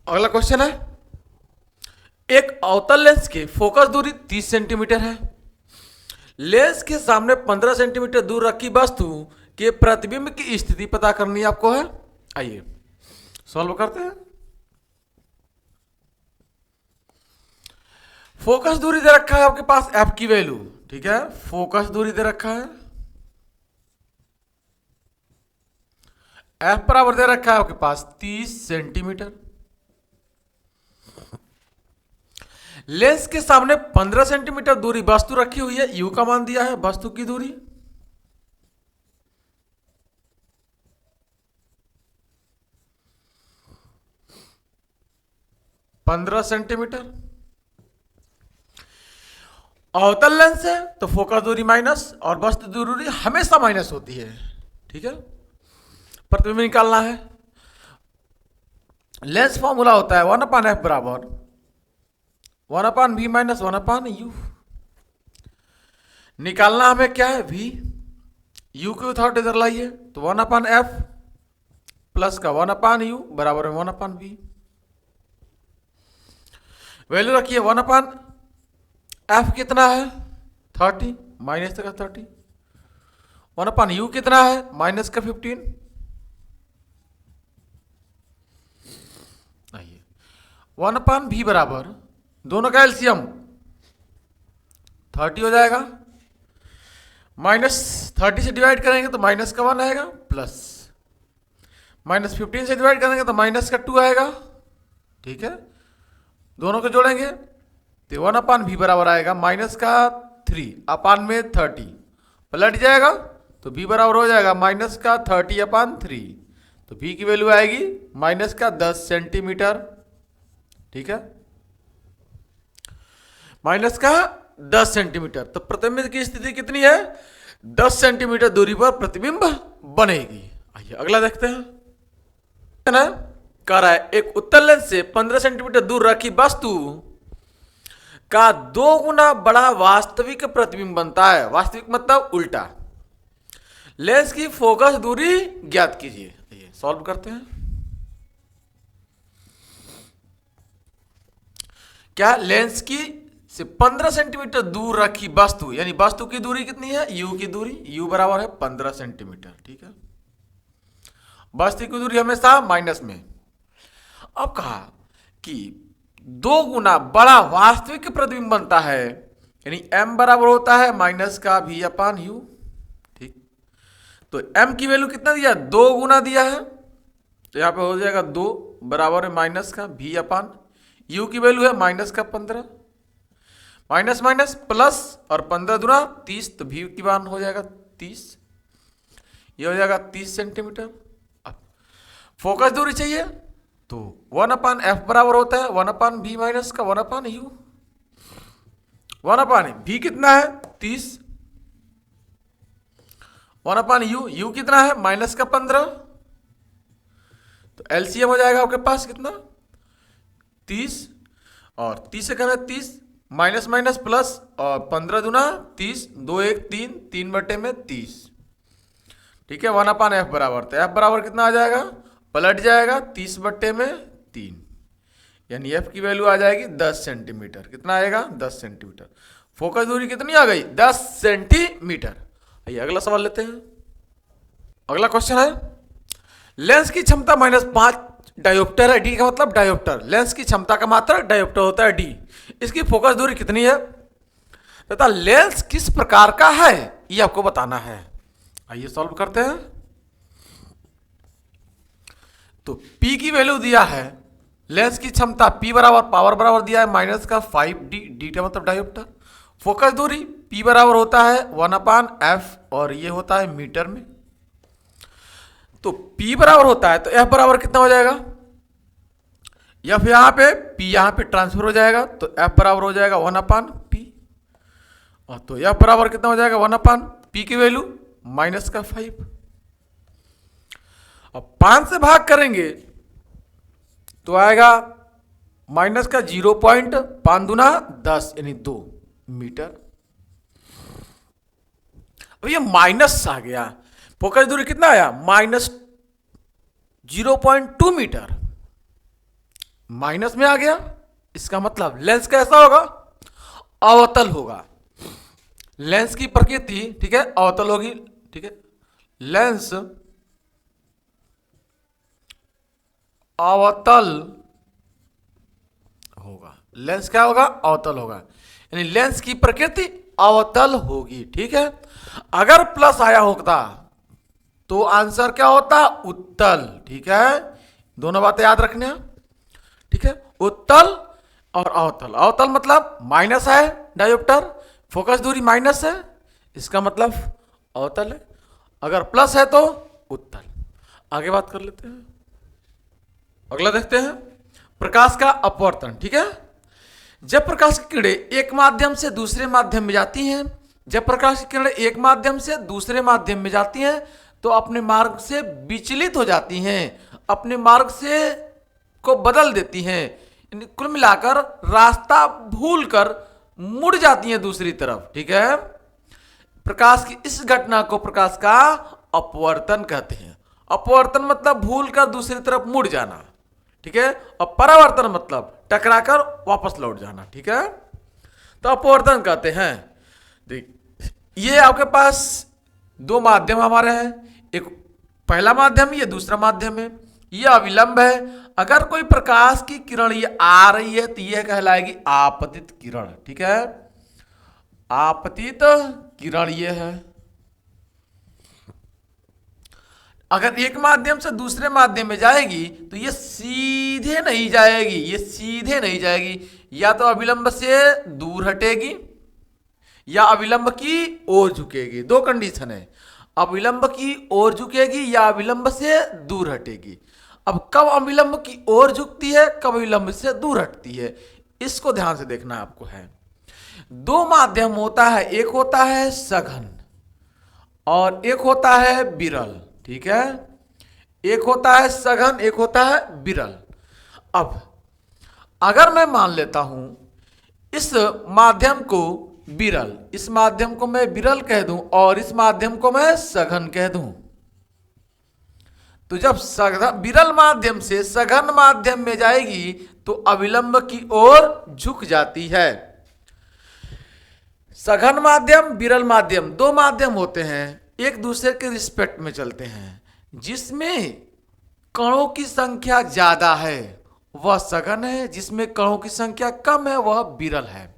अगला क्वेश्चन है एक अवतल लेंस की फोकस दूरी 30 सेंटीमीटर है। लेंस के सामने 15 सेंटीमीटर दूर रखी वस्तु के प्रतिबिंब की स्थिति पता करनी आपको है। आइए सॉल्व करते हैं। फोकस दूरी दे रखा है आपके पास f की वैल्यू, ठीक है, फोकस दूरी दे रखा है f बराबर दे रखा है आपके पास 30 सेंटीमीटर। लेंस के सामने 15 सेंटीमीटर दूरी वस्तु रखी हुई है, यू का मान दिया है वस्तु की दूरी। पंद्रह सेंटीमीटर। अवतल लेंस है तो फोकस दूरी माइनस और वस्तु दूरी हमेशा माइनस होती है, ठीक है। प्रतिबिंब निकालना है। लेंस फॉर्मूला होता है 1/f बराबर 1/v माइनस 1/u। निकालना हमें क्या है, v। u की अथॉरिटी इधर लाइए तो 1/f प्लस का 1/u बराबर है 1/v। वैल्यू रखिए 1/f कितना है 30 माइनस का 30, 1/u कितना है माइनस का 15। आइए 1/v बराबर दोनों का एलसीएम 30 हो जाएगा, माइनस 30 से डिवाइड करेंगे तो माइनस का 1 आएगा, प्लस माइनस 15 से डिवाइड करेंगे तो माइनस का 2 आएगा, ठीक है। दोनों को जोड़ेंगे तो 1/v बराबर आएगा माइनस का 3 अपान में 30, पलट जाएगा तो v बराबर हो जाएगा माइनस का 30/3, तो v की वैल्यू आएगी माइनस का 10 सेंटीमीटर, ठीक है, माइनस का 10 सेंटीमीटर। तो प्रतिबिंब की स्थिति कितनी है, 10 सेंटीमीटर दूरी पर प्रतिबिंब बनेगी। आइए अगला देखते हैं, है ना। कह रहा है एक उत्तल लेंस से 15 सेंटीमीटर दूर रखी वस्तु का 2 गुना बड़ा वास्तविक प्रतिबिंब बनता है। वास्तविक मतलब उल्टा। लेंस की फोकस दूरी ज्ञात कीजिए। आइए सॉल्व करते हैं। क्या लेंस की से 15 सेंटीमीटर दूर रखी वस्तु, यानी वस्तु की दूरी कितनी है, u की दूरी, u बराबर है 15 सेंटीमीटर, ठीक है। वस्तु की दूरी हमेशा माइनस में। अब कहा कि 2 गुना बड़ा वास्तविक प्रतिबिंब बनता है, यानी m बराबर होता है माइनस का v/u, ठीक। तो m की वैल्यू कितना दिया, 2 गुना दिया है, तो यहां पे हो जाएगा 2 बराबर है माइनस का v/u की वैल्यू है माइनस का 15, माइनस माइनस प्लस और 15 दुना 30, तो v की मान हो जाएगा 30, ये हो जाएगा 30 सेंटीमीटर। अब फोकस दूरी चाहिए तो 1/f बराबर होता है 1/v माइनस का 1/u। 1/v कितना है 30, 1/u, u कितना है माइनस का 15, तो एलसीएम हो जाएगा आपके पास कितना 30, और 30 से करना 30, माइनस माइनस प्लस और 15 दुना 30, 2 1 3, 3/30, ठीक है। 1/f बराबर, तो f बराबर कितना आ जाएगा, पलट जाएगा 30/3, यानी f की वैल्यू आ जाएगी 10 सेंटीमीटर। कितना आएगा 10 सेंटीमीटर। फोकस दूरी कितनी आ गई 10 सेंटीमीटर। आइए अगला सवाल लेते हैं। अगला क्वेश्चन है लेंस की क्षमता -5 डायोप्टर है, डी का मतलब डायोप्टर, लेंस की क्षमता का मात्रक डायोप्टर होता है डी। इसकी फोकस दूरी कितनी है तथा लेंस किस प्रकार का है ये आपको बताना है। आइए सॉल्व करते हैं। तो P की वैल्यू दिया है, लेंस की क्षमता P बराबर पावर बराबर दिया है माइनस का 5d, डी का मतलब डायोप्टर। फोकस दूरी P बराबर होता है 1/f और ये होता है मीटर में। तो P बराबर होता है तो F बराबर कितना हो जाएगा, F यहाँ पे P यहाँ पे ट्रांसफर हो जाएगा तो F बराबर हो जाएगा 1/P, और तो F बराबर कितना हो जाएगा 1/P की वैल्यू माइनस का 5। अब 5 से भाग करेंगे तो आएगा माइनस का 0.5 दुना 10 यानी 2 मीटर। अब ये माइनस आ गया, फोकस दूरी कितना आया -0.2 मीटर, माइनस में आ गया। इसका मतलब लेंस कैसा होगा, अवतल होगा। लेंस की प्रकृति ठीक है अवतल होगी, ठीक है। लेंस अवतल होगा, लेंस क्या होगा अवतल होगा, यानी लेंस की प्रकृति अवतल होगी, ठीक है। अगर प्लस आया होता तो आंसर क्या होता उत्तल, ठीक है। दोनों बातें याद रखना, ठीक है। उत्तल और अवतल, अवतल मतलब माइनस है डायोप्टर, फोकस दूरी माइनस है, इसका मतलब अवतल है। अगर प्लस है तो उत्तल। आगे बात कर लेते हैं, अगला देखते हैं प्रकाश का अपवर्तन। ठीक है, जब प्रकाश की किरणें एक माध्यम से दूसरे माध्यम में जाती हैं, जब प्रकाश की किरणें एक माध्यम से दूसरे माध्यम में जाती हैं तो अपने मार्ग से विचलित हो जाती हैं, अपने मार्ग से को बदल देती हैं, कुल मिलाकर रास्ता भूलकर मुड़ जाती हैं दूसरी तरफ। ठीक है, प्रकाश की इस घटना को प्रकाश का अपवर्तन कहते हैं। अपवर्तन मतलब भूलकर दूसरी तरफ मुड़ जाना। ठीक है, और परावर्तन मतलब टकराकर वापस लौट जाना। ठीक है, तो अपवर्तन कहते हैं। ये आपके पास दो माध्यम हमारे हैं, एक पहला माध्यम, ये दूसरा माध्यम है, ये अविलंब है। अगर कोई प्रकाश की किरण ये आ रही है तो यह कहलाएगी आपतित किरण। ठीक है, आपतित किरण ये है। अगर एक माध्यम से दूसरे माध्यम में जाएगी तो ये सीधे नहीं जाएगी, ये सीधे नहीं जाएगी, या तो अविलंब से दूर हटेगी या अविलंब की ओर झुकेगी। दो कंडीशन है, अविलंब की ओर झुकेगी या अविलंब से दूर हटेगी। अब कब अविलंब की ओर झुकती है, कब अविलंब से दूर हटती है, इसको ध्यान से देखना आपको है। दो माध्यम होता है, एक होता है सघन और एक होता है विरल। ठीक है, एक होता है सघन, एक होता है विरल। अब अगर मैं मान लेता हूं इस माध्यम को विरल, इस माध्यम को मैं विरल कह दूं और इस माध्यम को मैं सघन कह दूं, तो जब विरल माध्यम से सघन माध्यम में जाएगी तो अविलंब की ओर झुक जाती है। सघन माध्यम, विरल माध्यम, दो माध्यम होते हैं, एक दूसरे के रिस्पेक्ट में चलते हैं। जिसमें कणों की संख्या ज्यादा है वह सघन है, जिसमें कणों की संख्या कम है वह विरल है।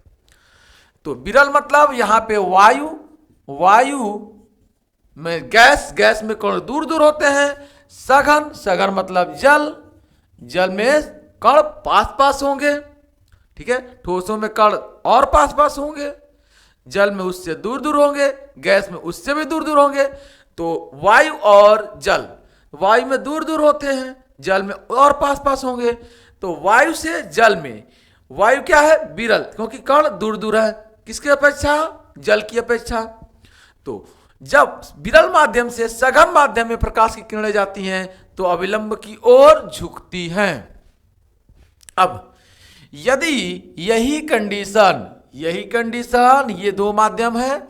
तो विरल मतलब यहां पे वायु, वायु में गैस, गैस में कण दूर दूर होते हैं। सघन, सघन मतलब जल, जल में कण पास पास होंगे। ठीक है, ठोसों में कण और पास पास होंगे, जल में उससे दूर दूर होंगे, गैस में उससे भी दूर दूर होंगे। तो वायु और जल, वायु में दूर दूर होते हैं, जल में और पास पास होंगे। तो वायु से जल में, वायु क्या है, विरल, क्योंकि कण दूर दूर है, किसकी अपेक्षा, जल की अपेक्षा। तो जब विरल माध्यम से सघन माध्यम में प्रकाश की किरणें जाती हैं तो अविलंब की ओर झुकती हैं। अब यदि यही कंडीशन, ये दो माध्यम है,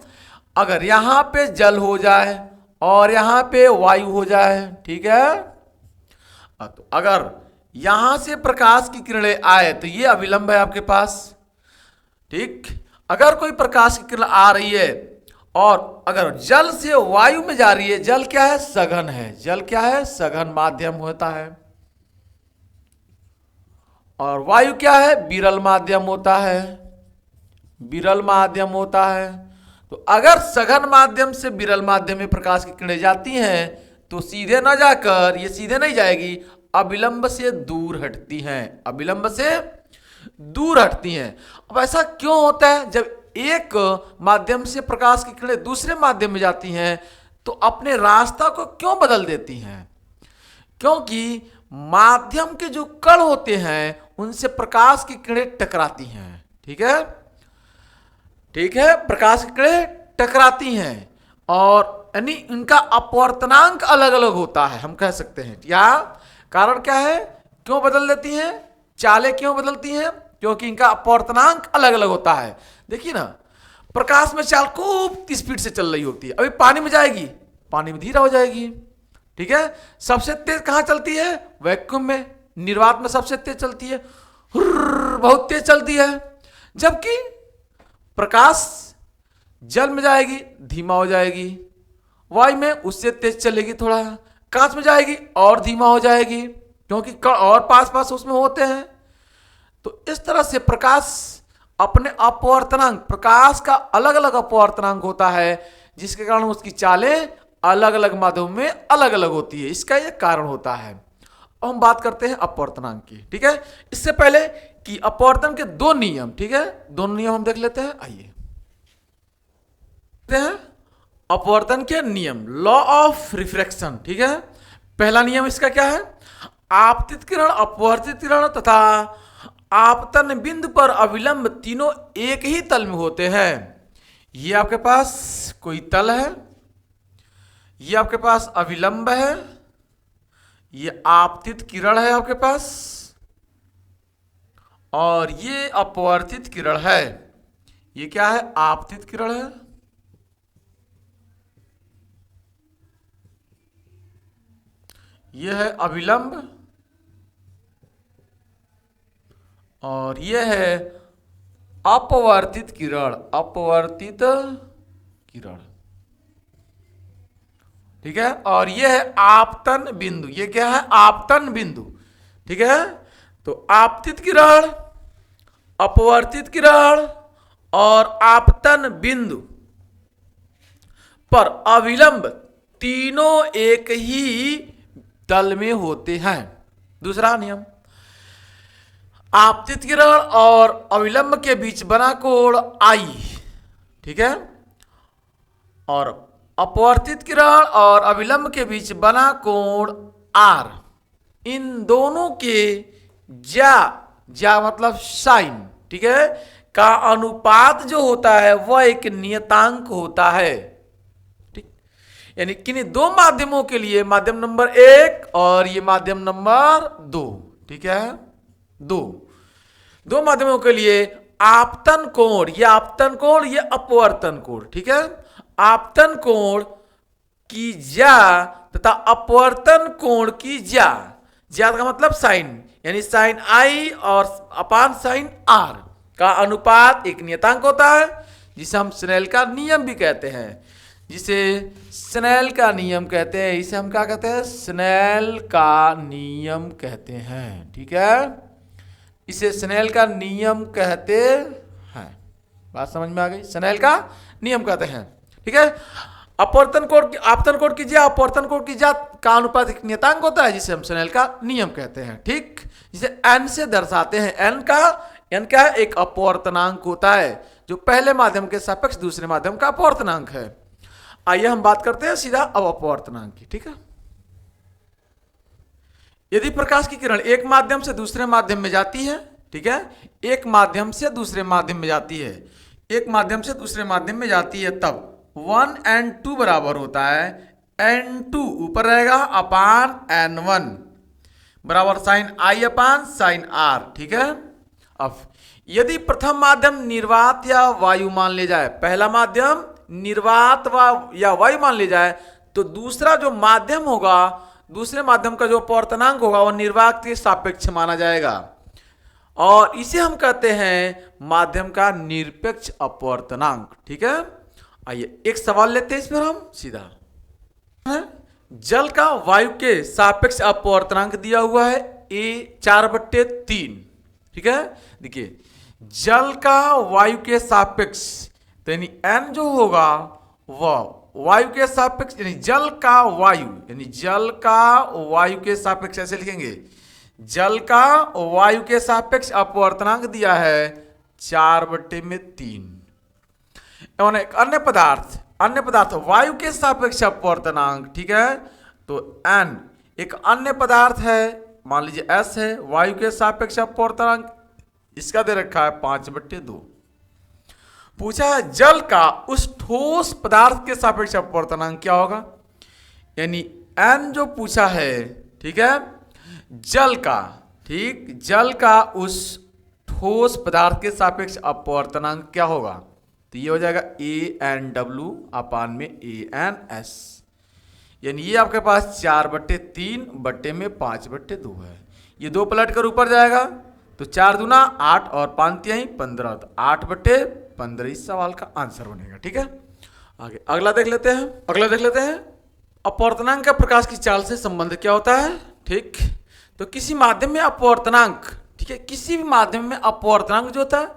अगर यहां पे जल हो जाए और यहां पे वायु हो जाए, ठीक है, तो अगर यहां से प्रकाश की किरणें आए तो ये अविलंब है आपके पास। ठीक, अगर कोई प्रकाश की किरण आ रही है और अगर जल से वायु में जा रही है, जल क्या है, सघन है, जल क्या है, सघन माध्यम होता है, और वायु क्या है, विरल माध्यम होता है, विरल माध्यम होता है। तो अगर सघन माध्यम से विरल माध्यम में प्रकाश की किरणें जाती हैं तो सीधे ना जाकर, ये सीधे नहीं जाएगी, अविलंब से दूर हटती हैं, अविलंब से दूर हटती हैं। अब ऐसा क्यों होता है, जब एक माध्यम से प्रकाश की किरणें दूसरे माध्यम में जाती हैं तो अपने रास्ता को क्यों बदल देती हैं, क्योंकि माध्यम के जो कण होते हैं उनसे प्रकाश की किरणें टकराती हैं। ठीक है, ठीक है, प्रकाश की किरणें टकराती हैं और यानी इनका अपवर्तनांक अलग अलग होता है, हम कह सकते हैं। या कारण क्या है, क्यों बदल देती हैं, चालें क्यों बदलती हैं, क्योंकि इनका अपवर्तनांक अलग अलग होता है। देखिए ना, प्रकाश में चाल खूब स्पीड से चल रही होती है, अभी पानी में जाएगी, पानी में धीरे हो जाएगी। ठीक है, सबसे तेज कहां चलती है, वैक्यूम में, निर्वात में सबसे तेज चलती है, बहुत तेज चलती है। जबकि प्रकाश जल में जाएगी, धीमा हो जाएगी, वायु में उससे तेज चलेगी थोड़ा, कांच में जाएगी और धीमा हो जाएगी, क्योंकि कण और पास पास उसमें होते हैं। तो इस तरह से प्रकाश अपने अपवर्तनांक, प्रकाश का अलग अलग अपवर्तनांक होता है, जिसके कारण उसकी चालें अलग अलग माध्यमों में अलग अलग होती है, इसका यह कारण होता है। अब हम बात करते हैं अपवर्तनांक की। ठीक है, इससे पहले कि अपवर्तन के दो नियम, ठीक है, दोनों नियम हम देख लेते हैं। आइए देखते हैं अपवर्तन के नियम, लॉ ऑफ रिफ्रैक्शन, ठीक है। पहला नियम इसका क्या है, आपतित किरण, अपवर्तित किरण तथा आपतन बिंदु पर अविलंब तीनों एक ही तल में होते हैं। ये आपके पास कोई तल है, ये आपके पास अविलंब है, ये आपतित किरण है आपके पास, और ये अपवर्तित किरण है। ये क्या है, आपतित किरण है, ये है अविलंब, और ये है अपवर्तित किरण, अपवर्तित किरण, ठीक है। और ये है आपतन बिंदु, ये क्या है, आपतन बिंदु, ठीक है। तो आपतित किरण, अपवर्तित किरण और आपतन बिंदु पर अविलंब तीनों एक ही तल में होते हैं। दूसरा नियम, आपतित किरण और अविलंब के बीच बना कोण I, ठीक है, और अपवर्तित किरण और अविलंब के बीच बना कोण R, इन दोनों के ज्या मतलब साइन, ठीक है, का अनुपात जो होता है वह एक नियतांक होता है, ठीक। यानी किन्हीं दो माध्यमों के लिए, माध्यम नंबर 1 और ये माध्यम नंबर 2, ठीक है, दो माध्यमों के लिए आपतन कोण, ये आपतन कोण, ये अपवर्तन कोण, ठीक है। आपतन कोण की ज्या तथा अपवर्तन कोण की ज्या का मतलब साइन, यानी साइन I और अपान साइन R का अनुपात एक नियतांक होता है, जिसे हम स्नेल का नियम भी कहते हैं, जिसे स्नेल का नियम कहते हैं। इसे हम क्या कहते हैं, स्नेल का नियम कहते हैं, ठीक है, इसे स्नेल का नियम कहते हैं। बात समझ में आ गई, स्नेल का नियम कहते हैं, ठीक है। अपवर्तन कोण की, आपतन कोण की ज्या, अपवर्तन कोण की ज्या का अनुपात एक नियतांक होता है, जिसे हम स्नेल का नियम कहते हैं, ठीक। जिसे n से दर्शाते हैं, n क्या है, एक अपवर्तनांक होता है, जो पहले माध्यम के सापेक्ष दूसरे माध्यम का अपवर्तनांक है। आइए हम बात करते हैं सीधा अब अपवर्तनांक की, ठीक है। यदि प्रकाश की किरण एक माध्यम से दूसरे माध्यम में जाती है, ठीक है, एक माध्यम से दूसरे माध्यम में जाती है, एक माध्यम से दूसरे माध्यम में जाती है, तब 1n2 बराबर होता है n2 ऊपर रहेगा अपान n1 बराबर sine I upon sine R, ठीक है। अब यदि प्रथम माध्यम निर्वात या वायु मान ले जाए, पहला माध्यम निर्वात या वायु मान ले जाए, तो दूसरा जो माध्यम होगा, दूसरे माध्यम का जो अपवर्तनांक होगा वह निर्वात के सापेक्ष माना जाएगा, और इसे हम कहते हैं माध्यम का निरपेक्ष अपवर्तनांक, ठीक है। आइए एक सवाल लेते हैं इस पर हम सीधा, जल का वायु के सापेक्ष अपवर्तनांक दिया हुआ है A4/3, ठीक है। देखिए जल का वायु के सापेक्ष, तो यानी n जो होगा वह वायु के सापेक्ष, यानी जल का वायु, यानी जल का वायु के सापेक्ष, ऐसे लिखेंगे, जल का वायु के सापेक्ष अपवर्तनांक दिया है 4/3। एवं एक अन्य पदार्थ वायु के सापेक्ष अपवर्तनांक, ठीक है, तो n एक अन्य पदार्थ है, मान लीजिए S है, वायु के सापेक्ष अपवर्तनांक इसका दे रखा है 5/2। पूछा है जल का उस ठोस पदार्थ के सापेक्ष अपवर्तनांक क्या होगा, यानी n जो पूछा है, ठीक है, जल का, ठीक, जल का उस ठोस पदार्थ के सापेक्ष अपवर्तनांक क्या होगा, तो ये हो जाएगा ANW अपान में ANS, यानी ये आपके पास 4/3/5/2 है। ये 2 पलट कर ऊपर जाएगा, तो 4 दूना 8 और 5 तिहाई 15, तो 8/15 इस सवाल का आंसर बनेगा, ठीक है। आगे अगला देख लेते हैं, अपवर्तनांक का प्रकाश की चाल से संबंध क्या होता है, ठीक। तो किसी माध्यम में अपवर्तनांक, ठीक है, किसी भी माध्यम में अपवर्तनांक जो होता है,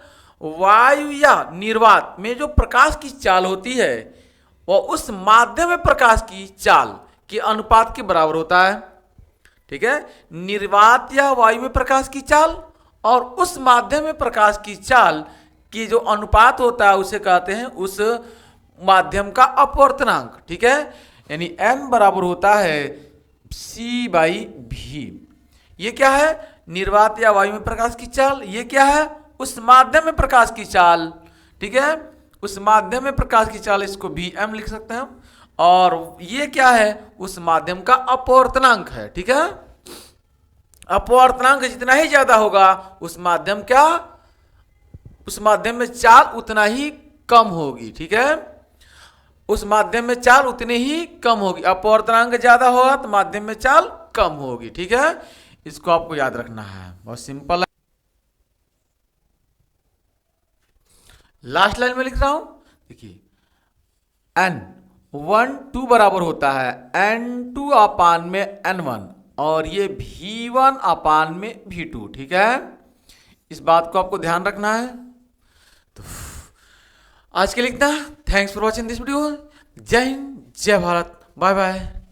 वायु या निर्वात में जो प्रकाश की चाल होती है वह उस माध्यम में प्रकाश की चाल के अनुपात के बराबर होता है, ठीक है। निर्वात या वायु में प्रकाश की चाल और उस माध्यम में प्रकाश की चाल की जो अनुपात होता है उसे कहते हैं उस माध्यम का अपवर्तनांक। ठीक है, यानी m बराबर होता है c/v। ये क्या है? निर्वात या वायु में प्रकाश की चाल। ये क्या है? उस माध्यम में प्रकाश की चाल। ठीक है, उस माध्यम में प्रकाश की चाल, इसको Vm लिख सकते हैं हम। और ये क्या है? उस माध्यम का अपवर्तनांक है। ठीक है, अपवर्तनांक जितना ही ज्यादा होगा उस माध्यम उस माध्यम में चाल उतना ही कम होगी। ठीक है, उस माध्यम में चाल उतनी ही कम होगी। अपवर्तनांक ज्यादा होगा तो माध्यम में चाल कम होगी। ठीक है, इसको आपको याद रखना है, बहुत सिंपल है। लास्ट लाइन में लिख रहा हूं, देखिए N1 बराबर होता है N2 अपान में N1 और ये V1 अपान में V2। ठीक है, इस बात को आपको ध्यान रखना है। तो आज के लिए इतना। Thanks for watching this video. जय हिंद, जय भारत, बाय बाय।